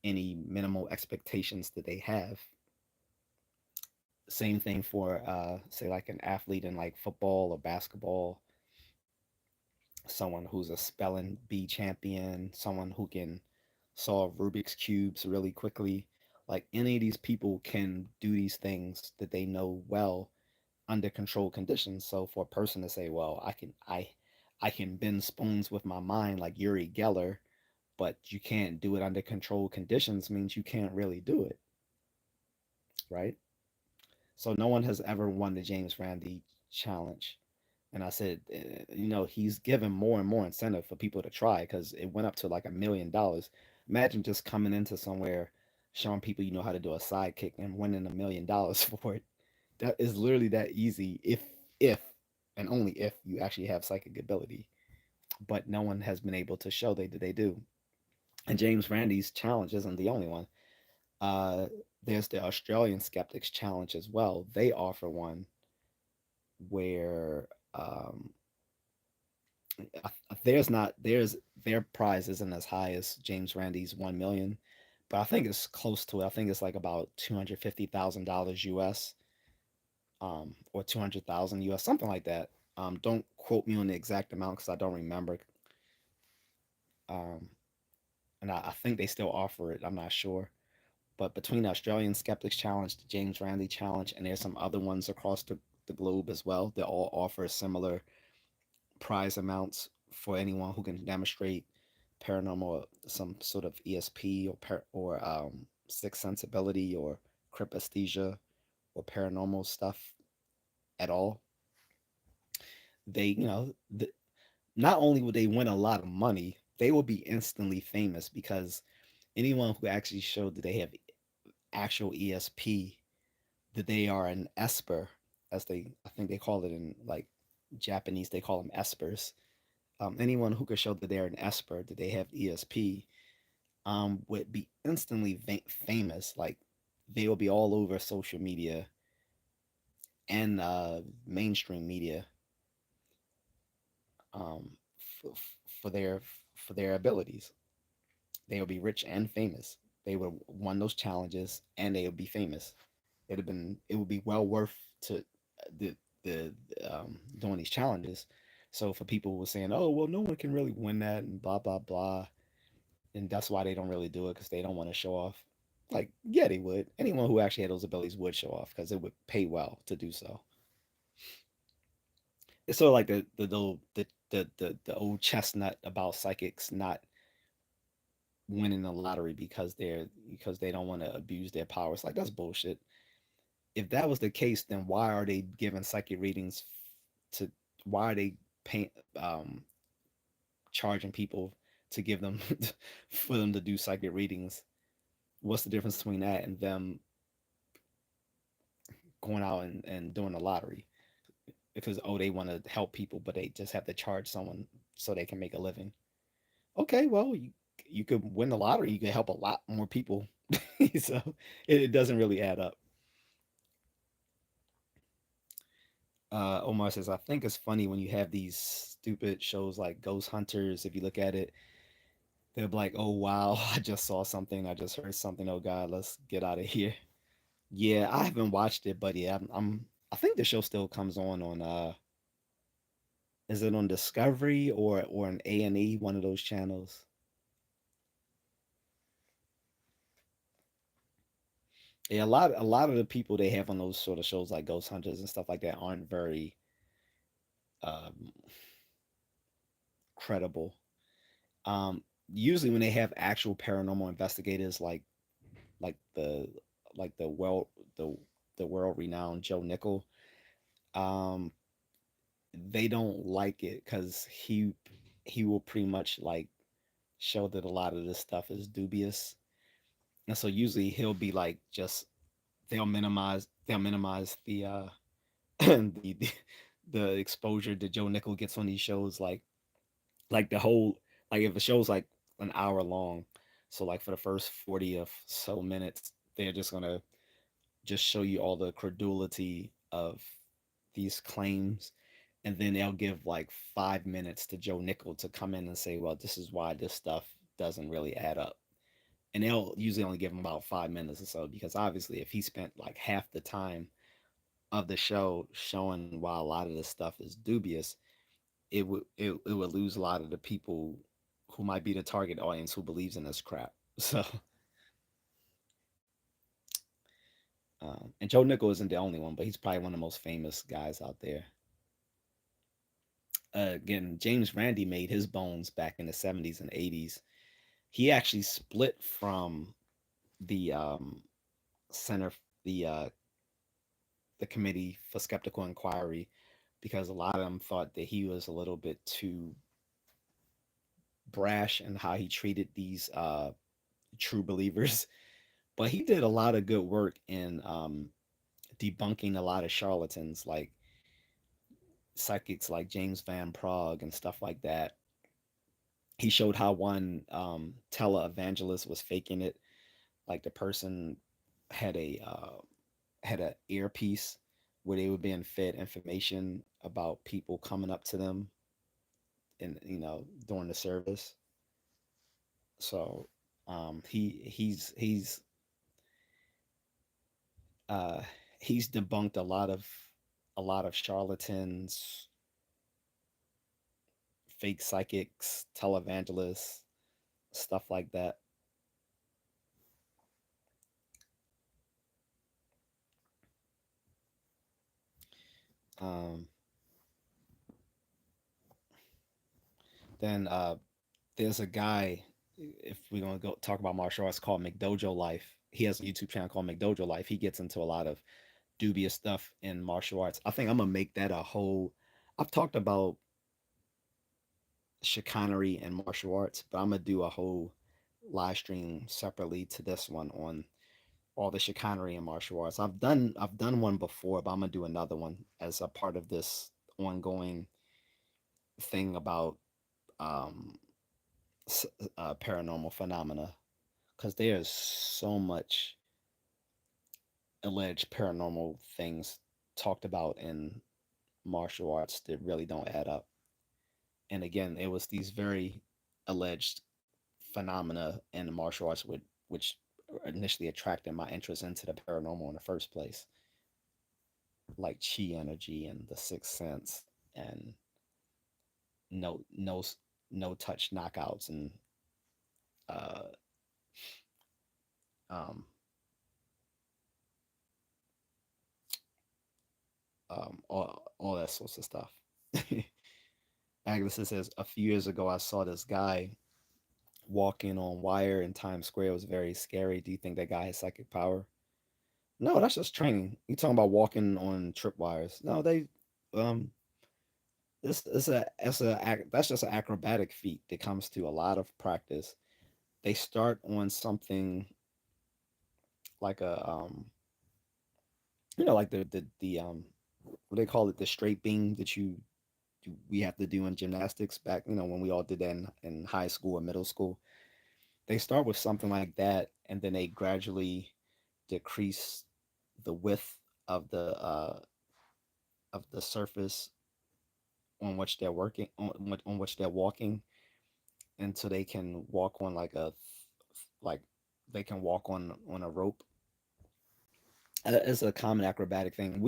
Speaker 1: any minimal expectations that they have. Same thing for say like an athlete in like football or basketball, someone who's a spelling bee champion, someone who can solve Rubik's cubes really quickly. Like any of these people can do these things that they know well under controlled conditions. So for a person to say, "Well, I can bend spoons with my mind like Yuri Geller," but you can't do it under controlled conditions means you can't really do it, right? So no one has ever won the James Randi challenge. And I said, he's given more and more incentive for people to try because it went up to like $1 million. Imagine just coming into somewhere, showing people you know how to do a sidekick and winning $1 million for it. That is literally that easy if, and only if you actually have psychic ability. But no one has been able to show that they do. And James Randi's challenge isn't the only one. Uh, there's the Australian Skeptics Challenge as well. They offer one where there's their prize isn't as high as James Randi's 1 million, but I think it's close to it. I think it's like about $250,000 US, or 200,000 US, something like that. Don't quote me on the exact amount because I don't remember. Um, and I think they still offer it. I'm not sure. But between the Australian Skeptics Challenge, the James Randi Challenge, and there's some other ones across the globe as well, they all offer similar prize amounts for anyone who can demonstrate paranormal, some sort of ESP or sixth sensibility or crypesthesia or paranormal stuff at all. They, not only would they win a lot of money, they will be instantly famous because anyone who actually showed that they have actual ESP, that they are an esper, as I think they call it in like Japanese, they call them espers. Anyone who could show that they're an esper, that they have ESP, would be instantly famous. Like they will be all over social media and mainstream media, um, for, for their for their abilities. They will be rich and famous. They would have won those challenges and they would be famous. It would be well worth to the the doing these challenges. So for people who were saying, "Oh, well, no one can really win that," and blah blah blah, and that's why they don't really do it because they don't want to show off. Like, yeah, they would. Anyone who actually had those abilities would show off because it would pay well to do so. It's sort of like the old chestnut about psychics not winning the lottery because they don't want to abuse their powers. Like that's bullshit. If that was the case, then why are they giving psychic readings to? Why are they paying charging people to give them for them to do psychic readings? What's the difference between that and them going out and doing a lottery? Because they want to help people, but they just have to charge someone so they can make a living. Okay, well you could win the lottery, you could help a lot more people. So it doesn't really add up. Omar says, I think it's funny when you have these stupid shows like Ghost Hunters. If you look at it, they're like, oh, wow, I just saw something. I just heard something. Oh, God, let's get out of here. Yeah, I haven't watched it, but yeah, I think the show still comes on, is it on Discovery or an A&E, one of those channels? Yeah, a lot of the people they have on those sort of shows like Ghost Hunters and stuff like that aren't very, um, credible. Um, Usually when they have actual paranormal investigators like the like the the world renowned Joe Nickel, um, they don't like it because he will pretty much like show that a lot of this stuff is dubious, and so usually he'll be like just they'll minimize the the exposure that Joe Nickel gets on these shows, like the whole like if a show's like an hour long, so like for the first 40 of so minutes they're just gonna just show you all the credulity of these claims, and then they'll give like 5 minutes to Joe Nickel to come in and say, well, this is why this stuff doesn't really add up. And they'll usually only give him about 5 minutes or so, because obviously if he spent like half the time of the show showing why a lot of this stuff is dubious, it would lose a lot of the people who might be the target audience who believes in this crap. So, and Joe Nickel isn't the only one, but he's probably one of the most famous guys out there. Again, James Randi made his bones back in the 70s and 80s. He actually split from the center, the uh, the Committee for Skeptical Inquiry, because a lot of them thought that he was a little bit too brash in how he treated these true believers. But he did a lot of good work in debunking a lot of charlatans, like psychics like James Van Prague and stuff like that. He showed how one televangelist was faking it. Like the person had a earpiece where they were being fed information about people coming up to them and during the service. So uh, he's debunked a lot of charlatans, fake psychics, televangelists, stuff like that. Um, then there's a guy. If we're gonna go talk about martial arts, called McDojo Life. He has a YouTube channel called McDojo Life. He gets into a lot of dubious stuff in martial arts. I think I'm gonna make that a whole. I've talked about chicanery and martial arts, but I'm gonna do a whole live stream separately to this one on all the chicanery and martial arts. I've done one before, but I'm gonna do another one as a part of this ongoing thing about um, paranormal phenomena, because there's so much alleged paranormal things talked about in martial arts that really don't add up. And again, it was these very alleged phenomena in the martial arts which initially attracted my interest into the paranormal in the first place, like chi energy and the sixth sense and no no no touch knockouts and uh um all that sorts of stuff. Agnes says a few years ago I saw this guy walking on wire in Times Square. It was very scary. Do you think that guy has psychic power? No, that's just training. You talking about walking on tripwires? No, they um that's just an acrobatic feat that comes to a lot of practice. They start on something like a like the what they call it, the straight beam that we have to do in gymnastics back, when we all did that in high school or middle school. They start with something like that, and then they gradually decrease the width of the surface on which they're working on which they're walking, until they can walk on like they can walk on a rope. It's a common acrobatic thing.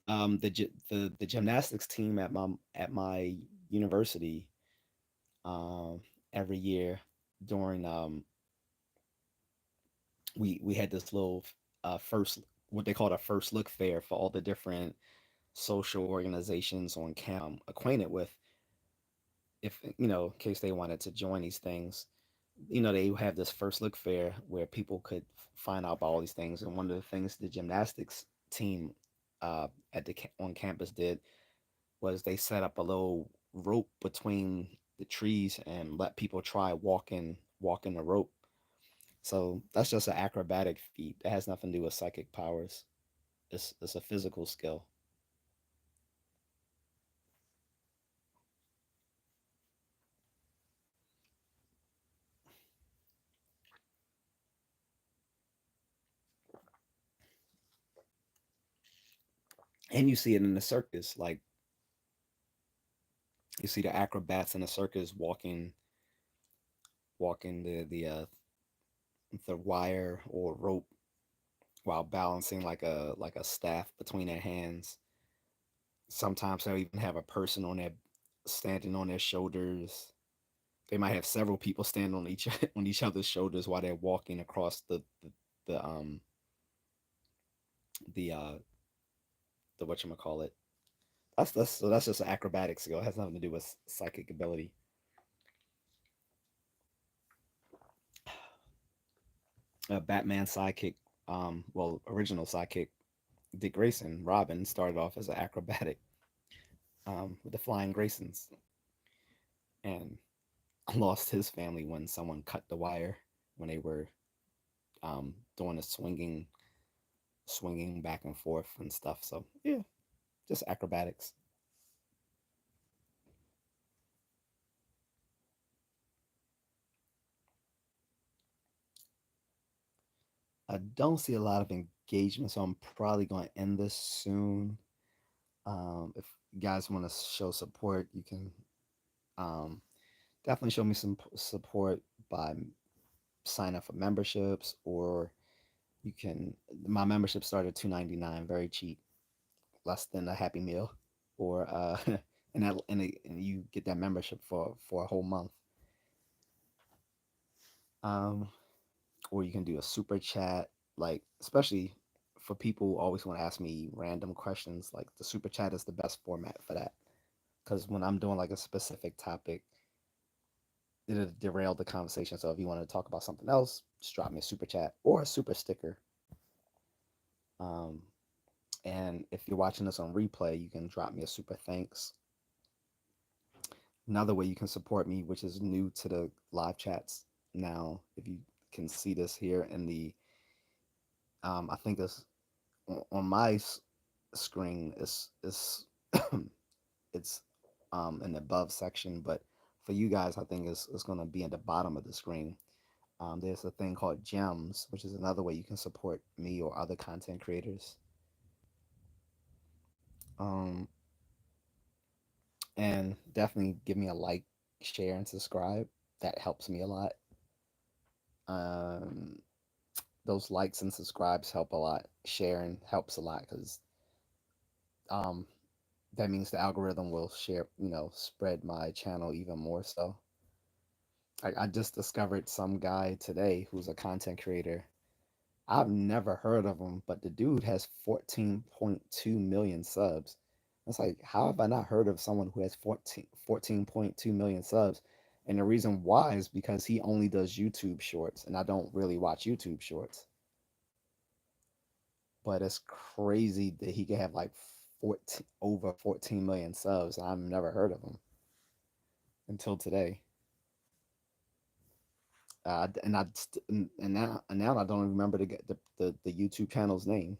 Speaker 1: The gymnastics team at my university, every year during we had this little first, what they called a first look fair for all the different social organizations on camp acquainted with. if in case they wanted to join these things, they have this first look fair where people could find out about all these things. And one of the things the gymnastics team at the on campus did was they set up a little rope between the trees and let people try walking the rope. So that's just an acrobatic feat. That has nothing to do with psychic powers. It's a physical skill. And you see it in the circus. Like you see the acrobats in the circus walking the wire or rope while balancing like a staff between their hands. Sometimes they'll even have a person on their standing on their shoulders. They might have several people standing on each on each other's shoulders while they're walking across the the uh the whatchamacallit. That's just an acrobatic skill. It has nothing to do with psychic ability. Batman sidekick, original sidekick Dick Grayson, Robin, started off as an acrobatic with the Flying Graysons, and lost his family when someone cut the wire when they were doing the swinging back and forth and stuff. So yeah, just acrobatics. I don't see a lot of engagement, so I'm probably going to end this soon. If you guys want to show support, you can um, definitely show me some support by sign up for memberships, or you can. My membership started at $2.99, very cheap, less than a Happy Meal, or and you get that membership for a whole month. Um, or you can do a super chat, like especially for people who always want to ask me random questions. Like the super chat is the best format for that, because when I'm doing like a specific topic, it'll derail the conversation. So if you want to talk about something else, just drop me a super chat or a super sticker. Um, and if you're watching this on replay, you can drop me a super thanks. Another way you can support me, which is new to the live chats now, if you can see this here in the, I think it's on my screen. It's in the above section, but for you guys, I think it's going to be at the bottom of the screen. There's a thing called gems, which is another way you can support me or other content creators. Um, and definitely give me a like, share, and subscribe. That helps me a lot. Um, those likes and subscribes help a lot. Sharing helps a lot because um, that means the algorithm will share, spread my channel even more. So I just discovered some guy today who's a content creator. I've never heard of him, but the dude has 14.2 million subs. It's like, how have I not heard of someone who has 14.2 million subs? And the reason why is because he only does YouTube shorts, and I don't really watch YouTube shorts. But it's crazy that he could have like 14 over 14 million subs. I've never heard of him until today. And now I don't remember to get the YouTube channel's name.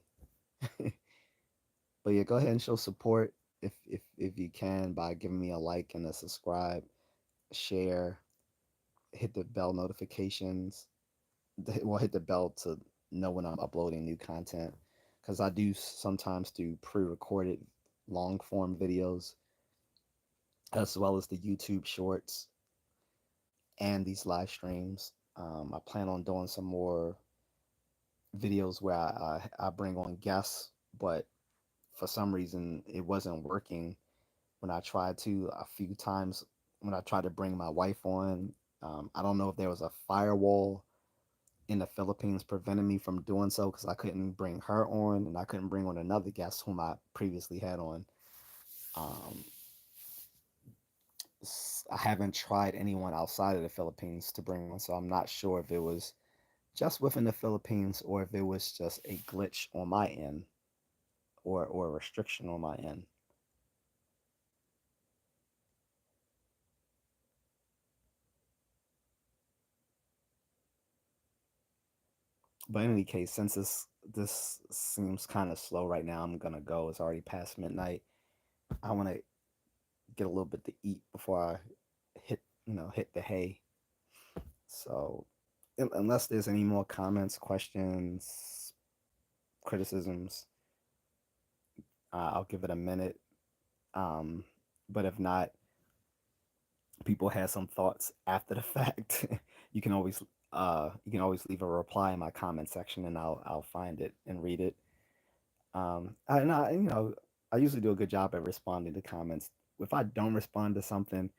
Speaker 1: But yeah, go ahead and show support if you can by giving me a like and a subscribe, share, hit the bell notifications. Well, hit the bell to know when I'm uploading new content, because I do sometimes do pre-recorded long form videos as well as the YouTube shorts and these live streams. I plan on doing some more videos where I bring on guests, but for some reason it wasn't working when I tried to a few times when I tried to bring my wife on. I don't know if there was a firewall in the Philippines preventing me from doing so because I couldn't bring her on and I couldn't bring on another guest whom I previously had on. Um, I haven't tried anyone outside of the Philippines to bring on, so I'm not sure if it was just within the Philippines or if it was just a glitch on my end or a restriction on my end. But in any case, since this seems kind of slow right now, I'm gonna go. It's already past midnight. I want to get a little bit to eat before I hit the hay. So, unless there's any more comments, questions, criticisms, I'll give it a minute. Um, but if not, people have some thoughts after the fact. you can always you can always leave a reply in my comment section, and I'll find it and read it. And I usually do a good job at responding to comments. If I don't respond to something,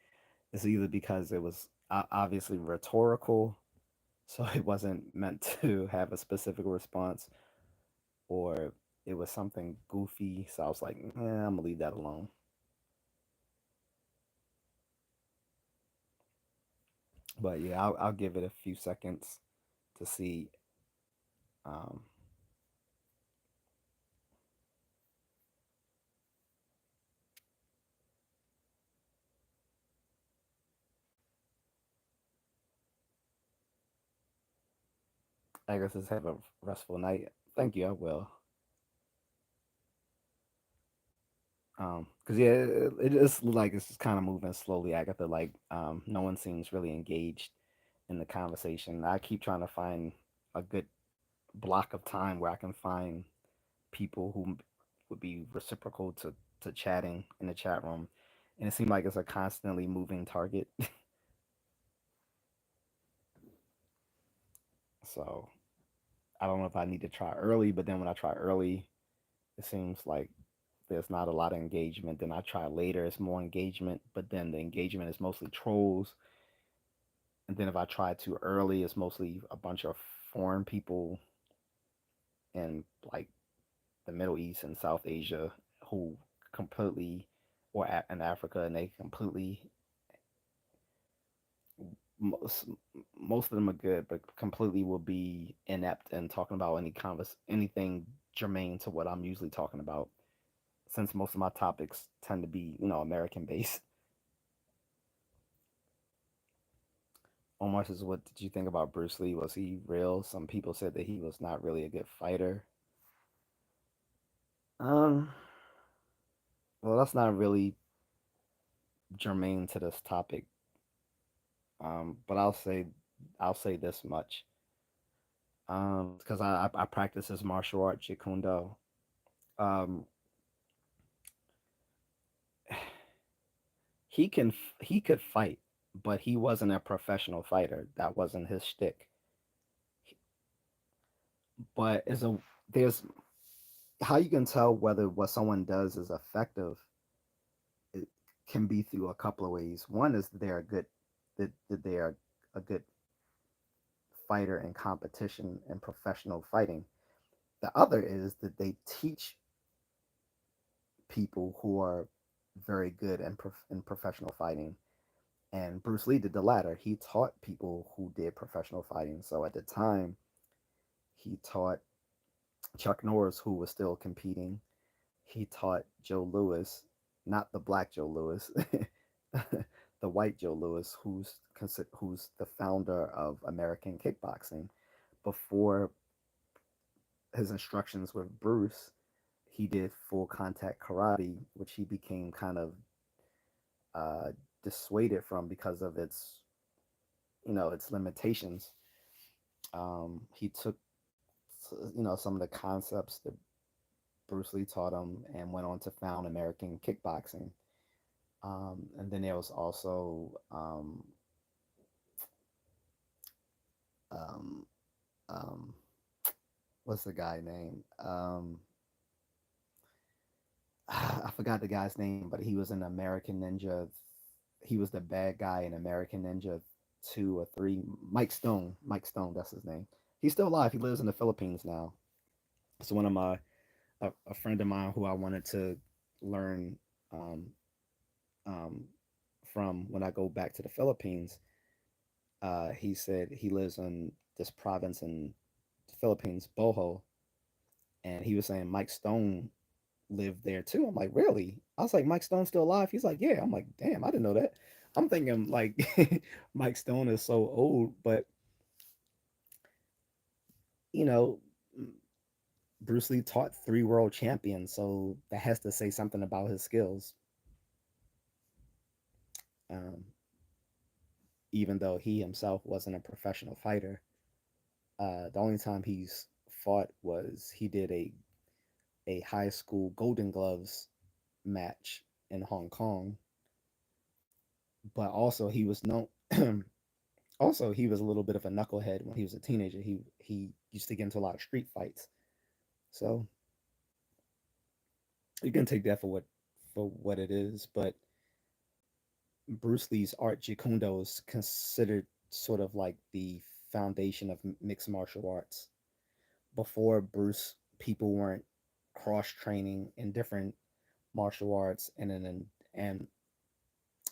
Speaker 1: it's either because it was obviously rhetorical, so it wasn't meant to have a specific response, or it was something goofy, so I was like, I'm gonna leave that alone. But yeah, I'll give it a few seconds to see. Um, I guess just have a restful night. Thank you. I will. Cause yeah, it is like it's just kind of moving slowly, Agatha. Like, no one seems really engaged in the conversation. I keep trying to find a good block of time where I can find people who would be reciprocal to chatting in the chat room, and it seems like it's a constantly moving target. So I don't know if I need to try early, but then when I try early, it seems like there's not a lot of engagement. Then I try later, it's more engagement, but then the engagement is mostly trolls. And then if I try too early, it's mostly a bunch of foreign people in like the Middle East and South Asia who completely, or in Africa, and they completely, most, most of them are good, but completely will be inept in talking about anything germane to what I'm usually talking about. Since most of my topics tend to be, American based. Omar says, "What did you think about Bruce Lee? Was he real?" Some people said that he was not really a good fighter. Um, well, that's not really germane to this topic. But I'll say this much. Because I practice this martial art, Jeet Kune Do. Um, he could fight, but he wasn't a professional fighter. That wasn't his shtick. But there's how you can tell whether what someone does is effective. It can be through a couple of ways. One is that they are a good fighter in competition and professional fighting. The other is that they teach people who are very good in professional fighting. And Bruce Lee did the latter. He taught people who did professional fighting. So at the time, he taught Chuck Norris, who was still competing. He taught Joe Lewis, not the black Joe Lewis, the white Joe Lewis, who's the founder of American kickboxing. Before his instructions with Bruce, he did full contact karate, which he became kind of uh, dissuaded from because of its limitations. He took some of the concepts that Bruce Lee taught him and went on to found American kickboxing. And then there was also um, um, what's the guy name? I forgot the guy's name, but he was an American Ninja. He was the bad guy in American Ninja 2 or 3. Mike Stone. Mike Stone, that's his name. He's still alive. He lives in the Philippines now. It's one of a friend of mine who I wanted to learn um, um, from when I go back to the Philippines, he said he lives in this province in the Philippines, Boho, and he was saying Mike Stone lived there too. I'm like, really? I was like, Mike Stone's still alive? He's like, yeah. I'm like, damn, I didn't know that. I'm thinking like Mike Stone is so old, but you know, Bruce Lee taught three world champions, so that has to say something about his skills. Um, Even though he himself wasn't a professional fighter, the only time he's fought was he did a high school Golden Gloves match in Hong Kong, but also he was known. Also, he was a little bit of a knucklehead when he was a teenager. He used to get into a lot of street fights, so you can take that for what it is. But Bruce Lee's Art Jeet Kune Do is considered sort of like the foundation of mixed martial arts. Before Bruce, people weren't cross training in different martial arts and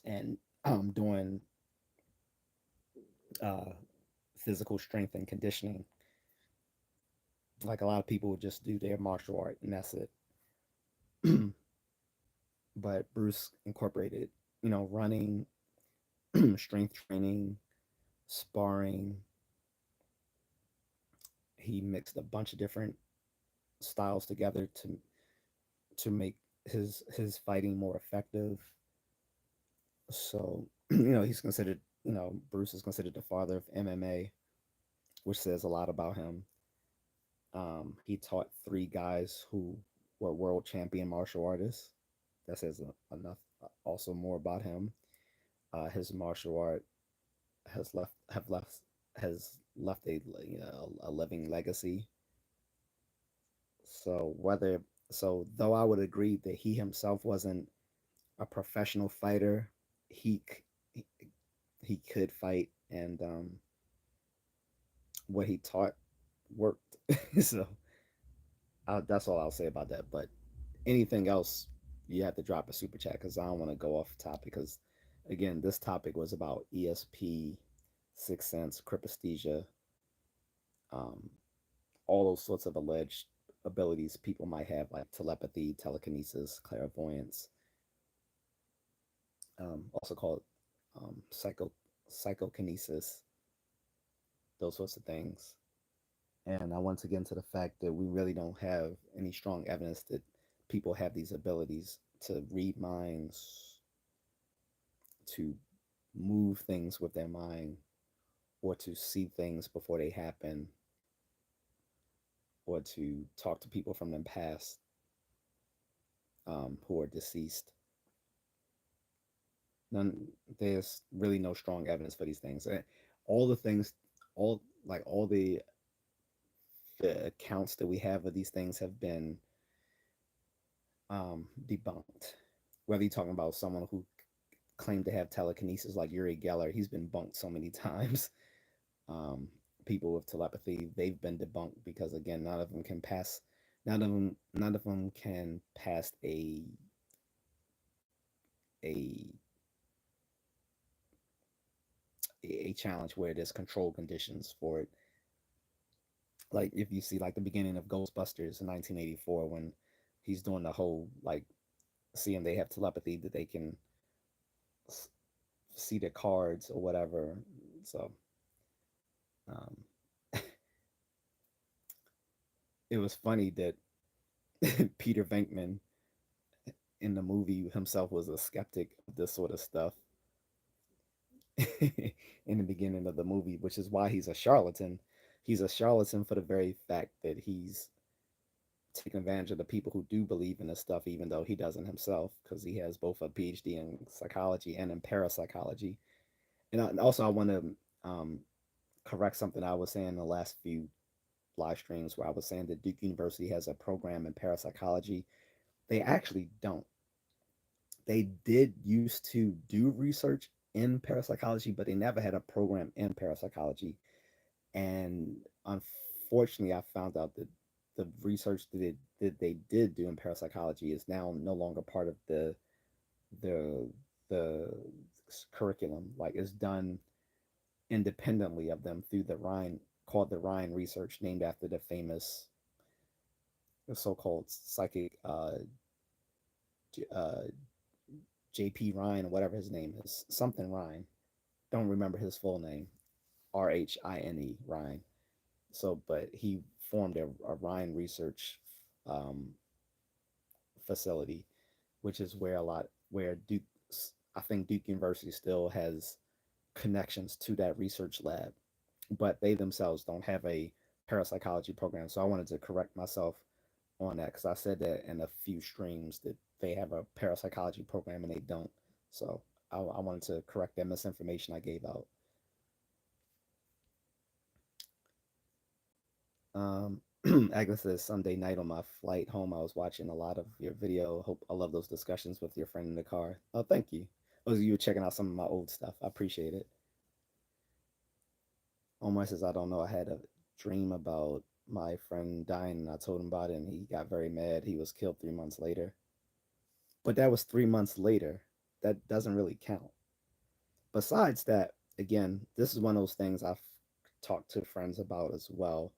Speaker 1: and doing uh, physical strength and conditioning. Like a lot of people would just do their martial art and that's it. But Bruce incorporated, running, strength training, sparring. He mixed a bunch of different styles together to make his fighting more effective. So, he's considered, Bruce is considered the father of MMA, which says a lot about him. He taught three guys who were world champion martial artists. That says enough. Also, more about him. His martial art has left a living legacy. So though I would agree that he himself wasn't a professional fighter, he he, he could fight, and what he taught worked. So that's all I'll say about that. But anything else, you have to drop a super chat because I don't want to go off topic. Because again, this topic was about ESP, Sixth Sense, crypesthesia, um, all those sorts of alleged abilities people might have, like telepathy, telekinesis, clairvoyance, also called psychokinesis, those sorts of things. And I want to get into the fact that we really don't have any strong evidence that people have these abilities to read minds, to move things with their mind, or to see things before they happen, or to talk to people from the past who are deceased. None, there's really no strong evidence for these things. All the things, all the accounts that we have of these things have been debunked. Whether you're talking about someone who claimed to have telekinesis like Uri Geller, he's been bunked so many times. Um, People with telepathy, they've been debunked because again, none of them can pass a a challenge where there's control conditions for it. Like if you see like the beginning of Ghostbusters in 1984 when he's doing the whole like seeing they have telepathy that they can see the cards or whatever. So um, it was funny that Peter Venkman in the movie himself was a skeptic of this sort of stuff in the beginning of the movie, which is why he's a charlatan. He's a charlatan for the very fact that he's taking advantage of the people who do believe in this stuff, even though he doesn't himself, because he has both a PhD in psychology and in parapsychology. And also, I want to correct something I was saying in the last few live streams where I was saying that Duke University has a program in parapsychology. They actually don't. They did used to do research in parapsychology, but they never had a program in parapsychology. And unfortunately, I found out that the research that they did do in parapsychology is now no longer part of the the curriculum. Like it's done independently of them through the Ryan, called the Ryan Research, named after the famous so-called psychic uh, J.P. Ryan, or whatever his name is, something Ryan. Don't remember his full name. Rhine Ryan. So, but he formed a Ryan Research um, facility, which is where Duke, I think Duke University still has connections to that research lab, but they themselves don't have a parapsychology program. So I wanted to correct myself on that because I said that in a few streams that they have a parapsychology program and they don't. So I wanted to correct that misinformation I gave out. Um, Agnes says Sunday night on my flight home, I was watching a lot of your video. Hope I love those discussions with your friend in the car. Oh, thank you. Oh, you were checking out some of my old stuff. I appreciate it. Omar says, I don't know. I had a dream about my friend dying and I told him about it and he got very mad. He was killed 3 months later. But that was 3 months later. That doesn't really count. Besides that, again, this is one of those things I've talked to friends about as well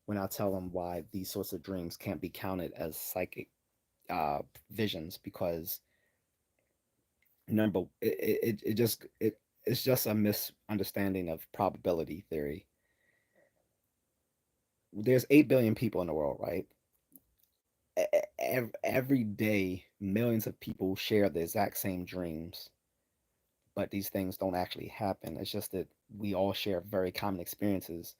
Speaker 1: when I tell them why these sorts of dreams can't be counted as psychic visions because number it's just a misunderstanding of probability theory. There's 8 billion people in the world, right? Every day millions of people share the exact same dreams, but these things don't actually happen. It's just that we all share very common experiences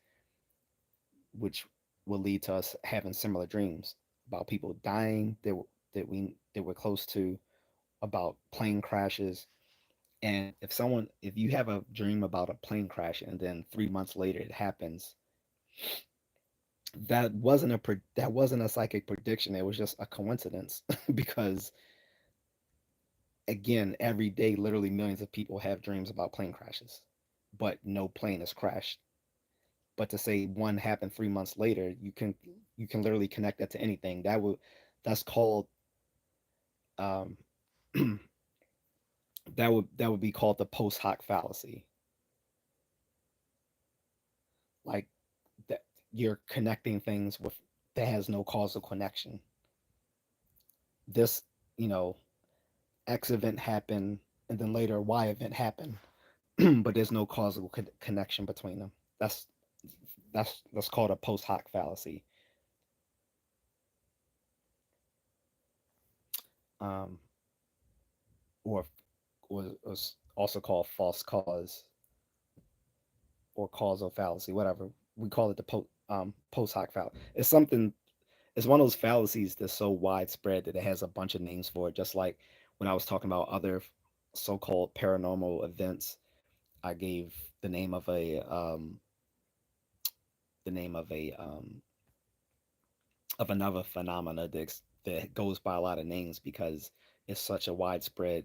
Speaker 1: which will lead to us having similar dreams about people dying that we're close to, about plane crashes. And if you have a dream about a plane crash and then 3 months later it happens, that wasn't a psychic prediction. It was just a coincidence because again, every day, literally millions of people have dreams about plane crashes, but no plane has crashed. But to say one happened 3 months later, you can literally connect that to anything. That's called um, that would be called the post hoc fallacy. Like that you're connecting things with that has no causal connection. This, you know, X event happened and then later Y event happened, but there's no causal connection between them. That's that's called a post hoc fallacy, um, or or also called false cause or causal fallacy, whatever we call it. The post hoc fallacy. It's something. It's one of those fallacies that's so widespread that it has a bunch of names for it. Just like when I was talking about other so-called paranormal events, I gave the name of the name of another phenomena that goes by a lot of names because it's such a widespread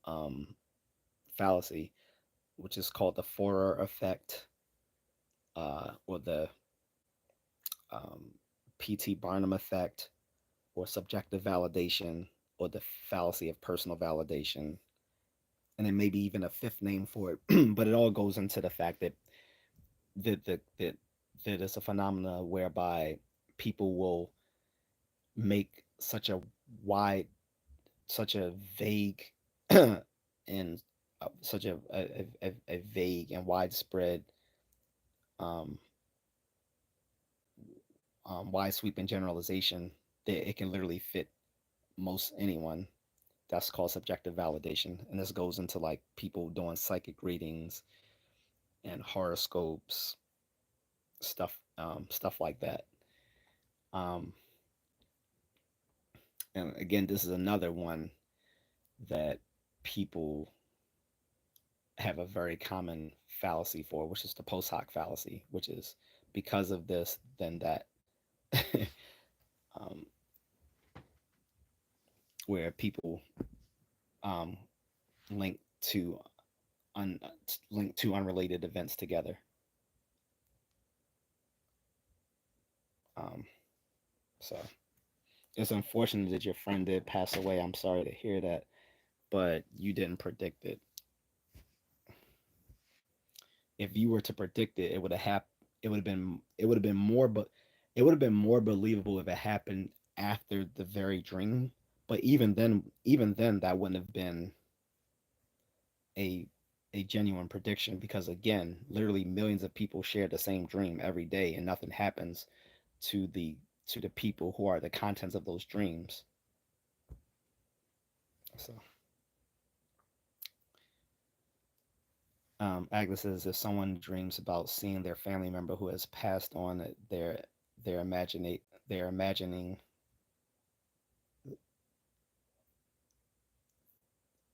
Speaker 1: um, fallacy, which is called the Forer effect, or the um, P.T. Barnum effect, or subjective validation, or the fallacy of personal validation, and then maybe even a fifth name for it. But it all goes into the fact that that that, that it's a phenomena whereby people will make wide, such a vague, and such a vague and widespread, um, wide sweeping generalization that it can literally fit most anyone. That's called subjective validation, and this goes into like people doing psychic readings and horoscopes, stuff like that. Um, and again, this is another one that people have a very common fallacy for, which is the post hoc fallacy, which is because of this, then that, um, where people um, link to un, link two unrelated events together. Um, so it's unfortunate that your friend did pass away. I'm sorry to hear that, but you didn't predict it. if you were to predict it, it would have it would have been more, but it would have been more believable if it happened after the very dream. But even then, that wouldn't have been a a genuine prediction because again, literally millions of people share the same dream every day, and nothing happens to the people who are the contents of those dreams. So, Agnes says if someone dreams about seeing their family member who has passed on, they're imagining they're imagining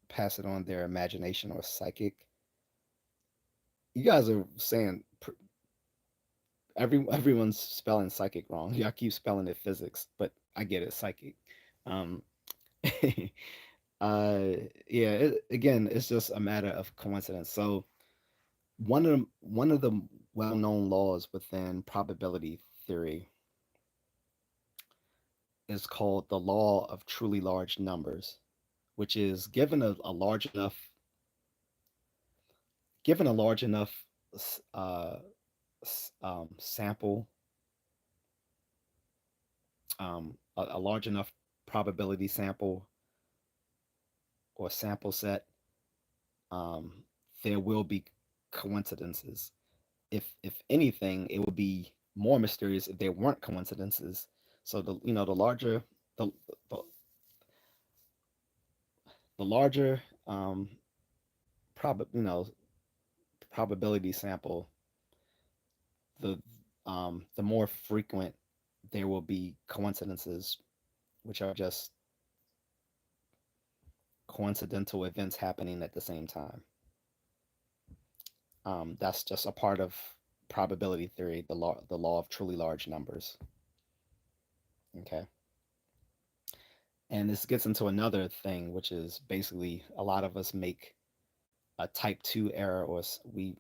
Speaker 1: pass it on their imagination or psychic. You guys are saying everyone's spelling psychic wrong. Y'all keep spelling it physics, but I get it, psychic. Um, uh, yeah. Again, it's just a matter of coincidence. So one of the well-known laws within probability theory is called the law of truly large numbers, which is given a large enough uh, sample, a large enough probability sample or sample set, um, there will be coincidences. If anything, it would be more mysterious if there weren't coincidences. So the larger the the, the larger prob probability sample, the the more frequent there will be coincidences, which are just coincidental events happening at the same time. That's just a part of probability theory, the law of truly large numbers. Okay, and this gets into another thing, which is basically a lot of us make a type two error, or we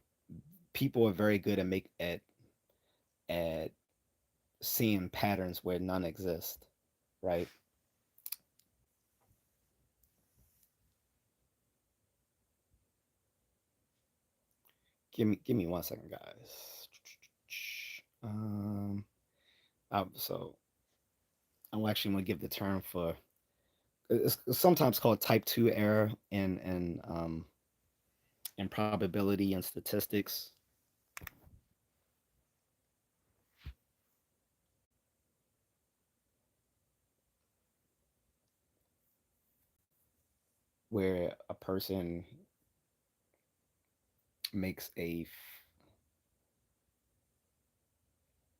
Speaker 1: people are very good at seeing patterns where none exist, right? Give me 1 second, guys. Um, so I'm actually going to give the term for it's sometimes called type two error in probability and statistics, where a person makes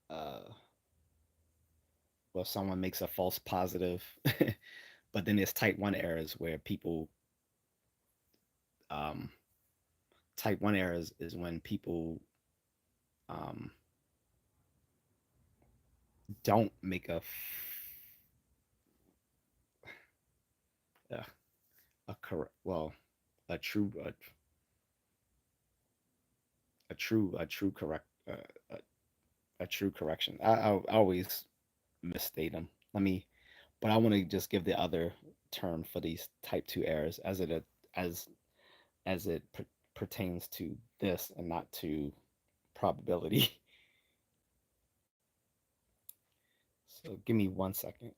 Speaker 1: uh, well, someone makes a false positive, but then there's type one errors where people um, type one errors is when people um, don't make a, a correct a true a true correct a true correction. I always misstate them. But I want to just give the other term for these type two errors as as it pertains to this and not to probability. So give me 1 second.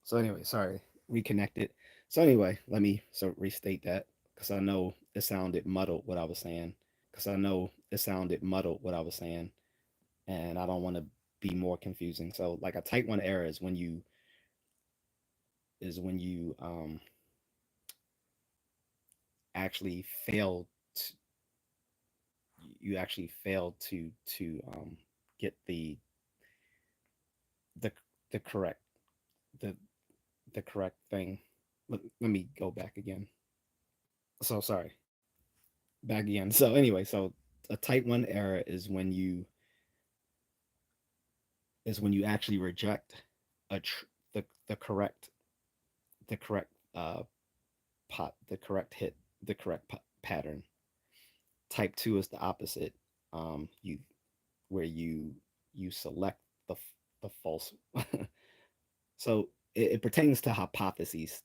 Speaker 1: So anyway, sorry, reconnected. So anyway, let me restate that because I know it sounded muddled what I was saying. Because I know it sounded muddled what I was saying, and I don't want to be more confusing. So like a type one error is when you actually fail to, you actually fail to get the the correct the the correct thing. Let me go back again. So sorry, back again. So anyway, so a type one error is when you actually reject a the correct the correct the correct hit the correct pattern. Type two is the opposite. You where you select the false. So it pertains to hypotheses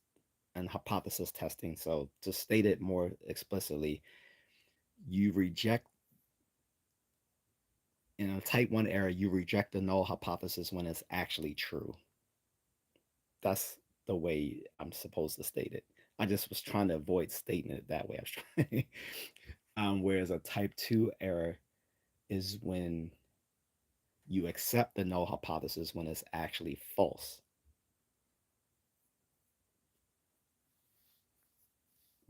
Speaker 1: and hypothesis testing. So to state it more explicitly, you reject In a type 1 error, you reject the null hypothesis when it's actually true. That's the way I'm supposed to state it. I just was trying to avoid stating it that way. I was trying. Whereas a type 2 error is when you accept the null hypothesis when it's actually false.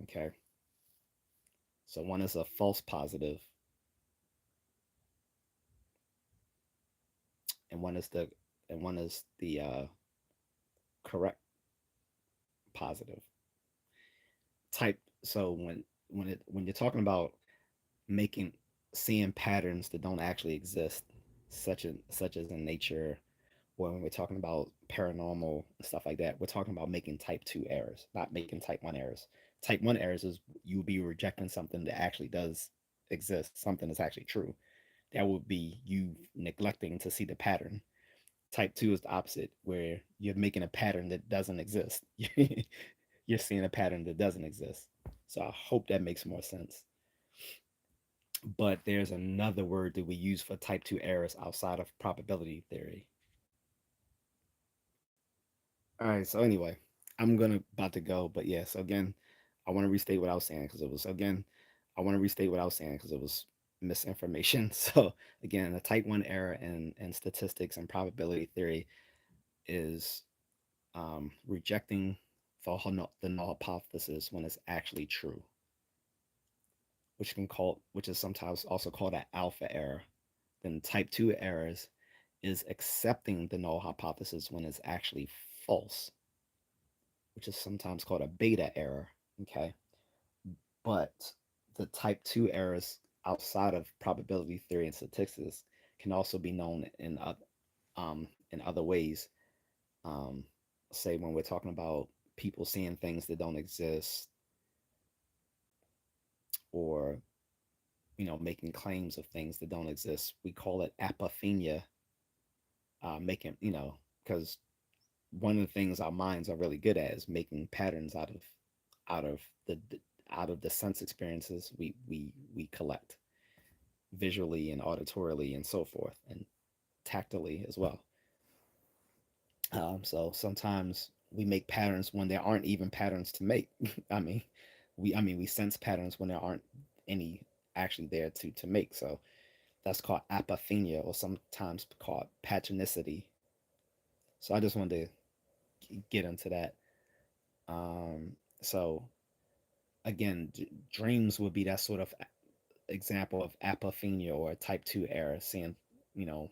Speaker 1: Okay. So one is a false positive, and one is the correct positive type. So when you're talking about making seeing patterns that don't actually exist, such as in nature, or when we're talking about paranormal and stuff like that, we're talking about making type 2 errors, not making type 1 errors. Type 1 errors is you would be rejecting something that actually does exist, something that's actually true. That would be you neglecting to see the pattern. Type 2 is the opposite, where you're making a pattern that doesn't exist. You're seeing a pattern that doesn't exist. So I hope that makes more sense. But there's another word that we use for type 2 errors outside of probability theory. All right, so anyway, I'm gonna about to go, but yeah, so again, I want to restate what I was saying because it was again, I want to restate what I was saying because it was misinformation. So again, a type 1 error in statistics and probability theory is rejecting the null hypothesis when it's actually true, which is sometimes also called an alpha error. Then type 2 errors is accepting the null hypothesis when it's actually false, which is sometimes called a beta error. Okay. But the type 2 errors outside of probability theory and statistics can also be known in other ways. Um, Say when we're talking about people seeing things that don't exist, or making claims of things that don't exist, we call it apophenia. Making because one of the things our minds are really good at is making patterns out of the out of the sense experiences we collect visually and auditorily and so forth, and tactily as well. So sometimes we make patterns when there aren't even patterns to make. I mean, we sense patterns when there aren't any actually there to make. So that's called apophenia, or sometimes called patronicity. So I just wanted to get into that. So again, dreams would be that sort of example of apophenia or type 2 error, seeing you know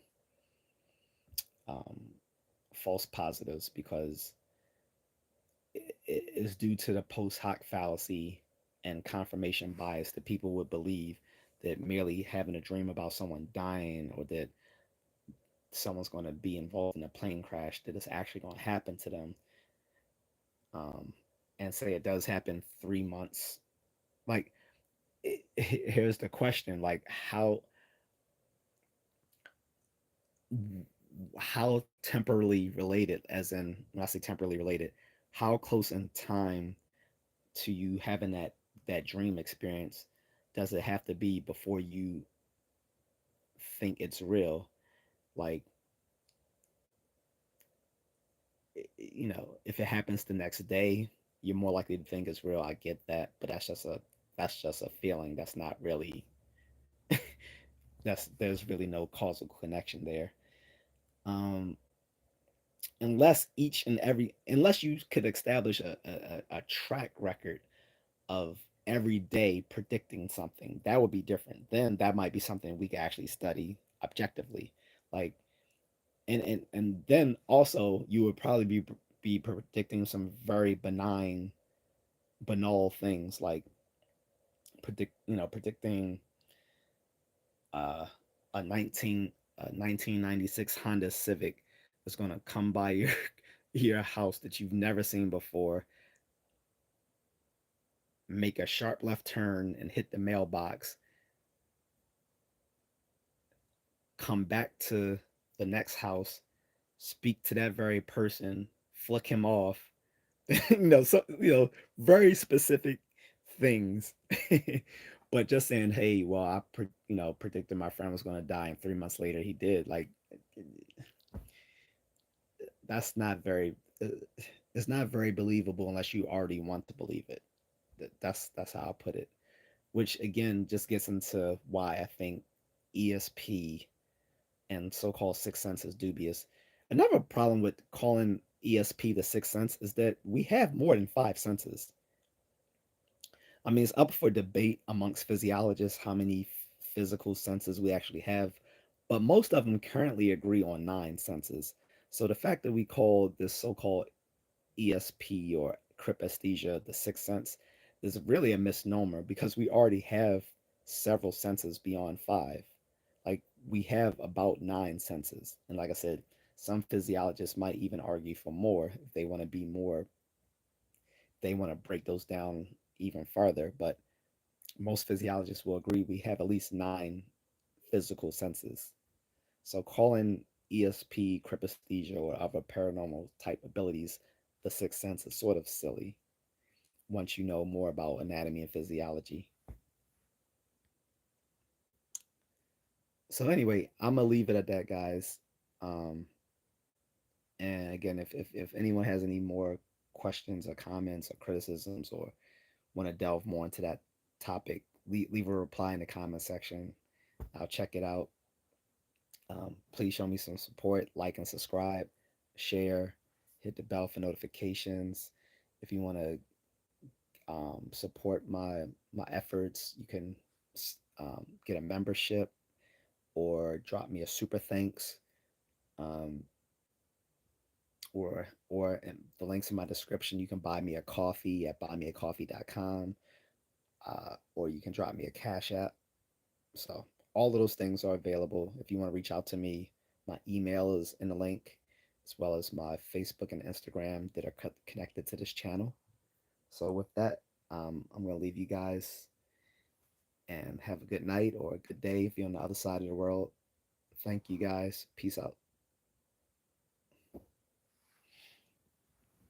Speaker 1: um, false positives because it is due to the post hoc fallacy and confirmation bias that people would believe that merely having a dream about someone dying, or that someone's going to be involved in a plane crash, that it's actually going to happen to them. um, and say it does happen 3 months. Like, here's the question: like, how temporally related, as in when I say temporally related, how close in time to you having that dream experience does it have to be before you think it's real? Like, if it happens the next day, you're more likely to think it's real. I get that, but that's just a feeling. That's not really there's really no causal connection there. Um, unless you could establish a track record of every day predicting something, that would be different. Then that might be something we could actually study objectively. Like, and then also you would probably be predicting some very banal things, like predicting uh, a 1996 Honda Civic is going to come by your house that you've never seen before, make a sharp left turn and hit the mailbox, come back to the next house, speak to that very person, flick him off. So very specific things. But just saying, hey, well, predicted my friend was going to die, and 3 months later he did. Like, that's not very. It's not very believable unless you already want to believe it. That's how I put it. Which again just gets into why I think ESP and so-called sixth sense is dubious. Another problem with calling ESP the sixth sense is that we have more than five senses. I mean, it's up for debate amongst physiologists how many physical senses we actually have, but most of them currently agree on nine senses. So the fact that we call this so-called ESP or crypesthesia the sixth sense is really a misnomer because we already have several senses beyond five. Like we have about nine senses. And like I said, some physiologists might even argue for more if they want to be more, they want to break those down even further. But most physiologists will agree we have at least nine physical senses. So calling ESP, crypesthesia, or other paranormal type abilities the sixth sense is sort of silly once you know more about anatomy and physiology. So anyway, I'm gonna leave it at that, guys. Um, and again, if anyone has any more questions or comments or criticisms or want to delve more into that topic, leave a reply in the comment section. I'll check it out. Please show me some support, like and subscribe, share, hit the bell for notifications. If you want to support my efforts, you can get a membership or drop me a super thanks, um, or in the links in my description. You can buy me a coffee at buymeacoffee.com, or you can drop me a cash app. So all of those things are available. If you want to reach out to me, my email is in the link, as well as my Facebook and Instagram that are connected to this channel. So with that, I'm going to leave you guys and have a good night or a good day if you're on the other side of the world. Thank you guys. Peace out.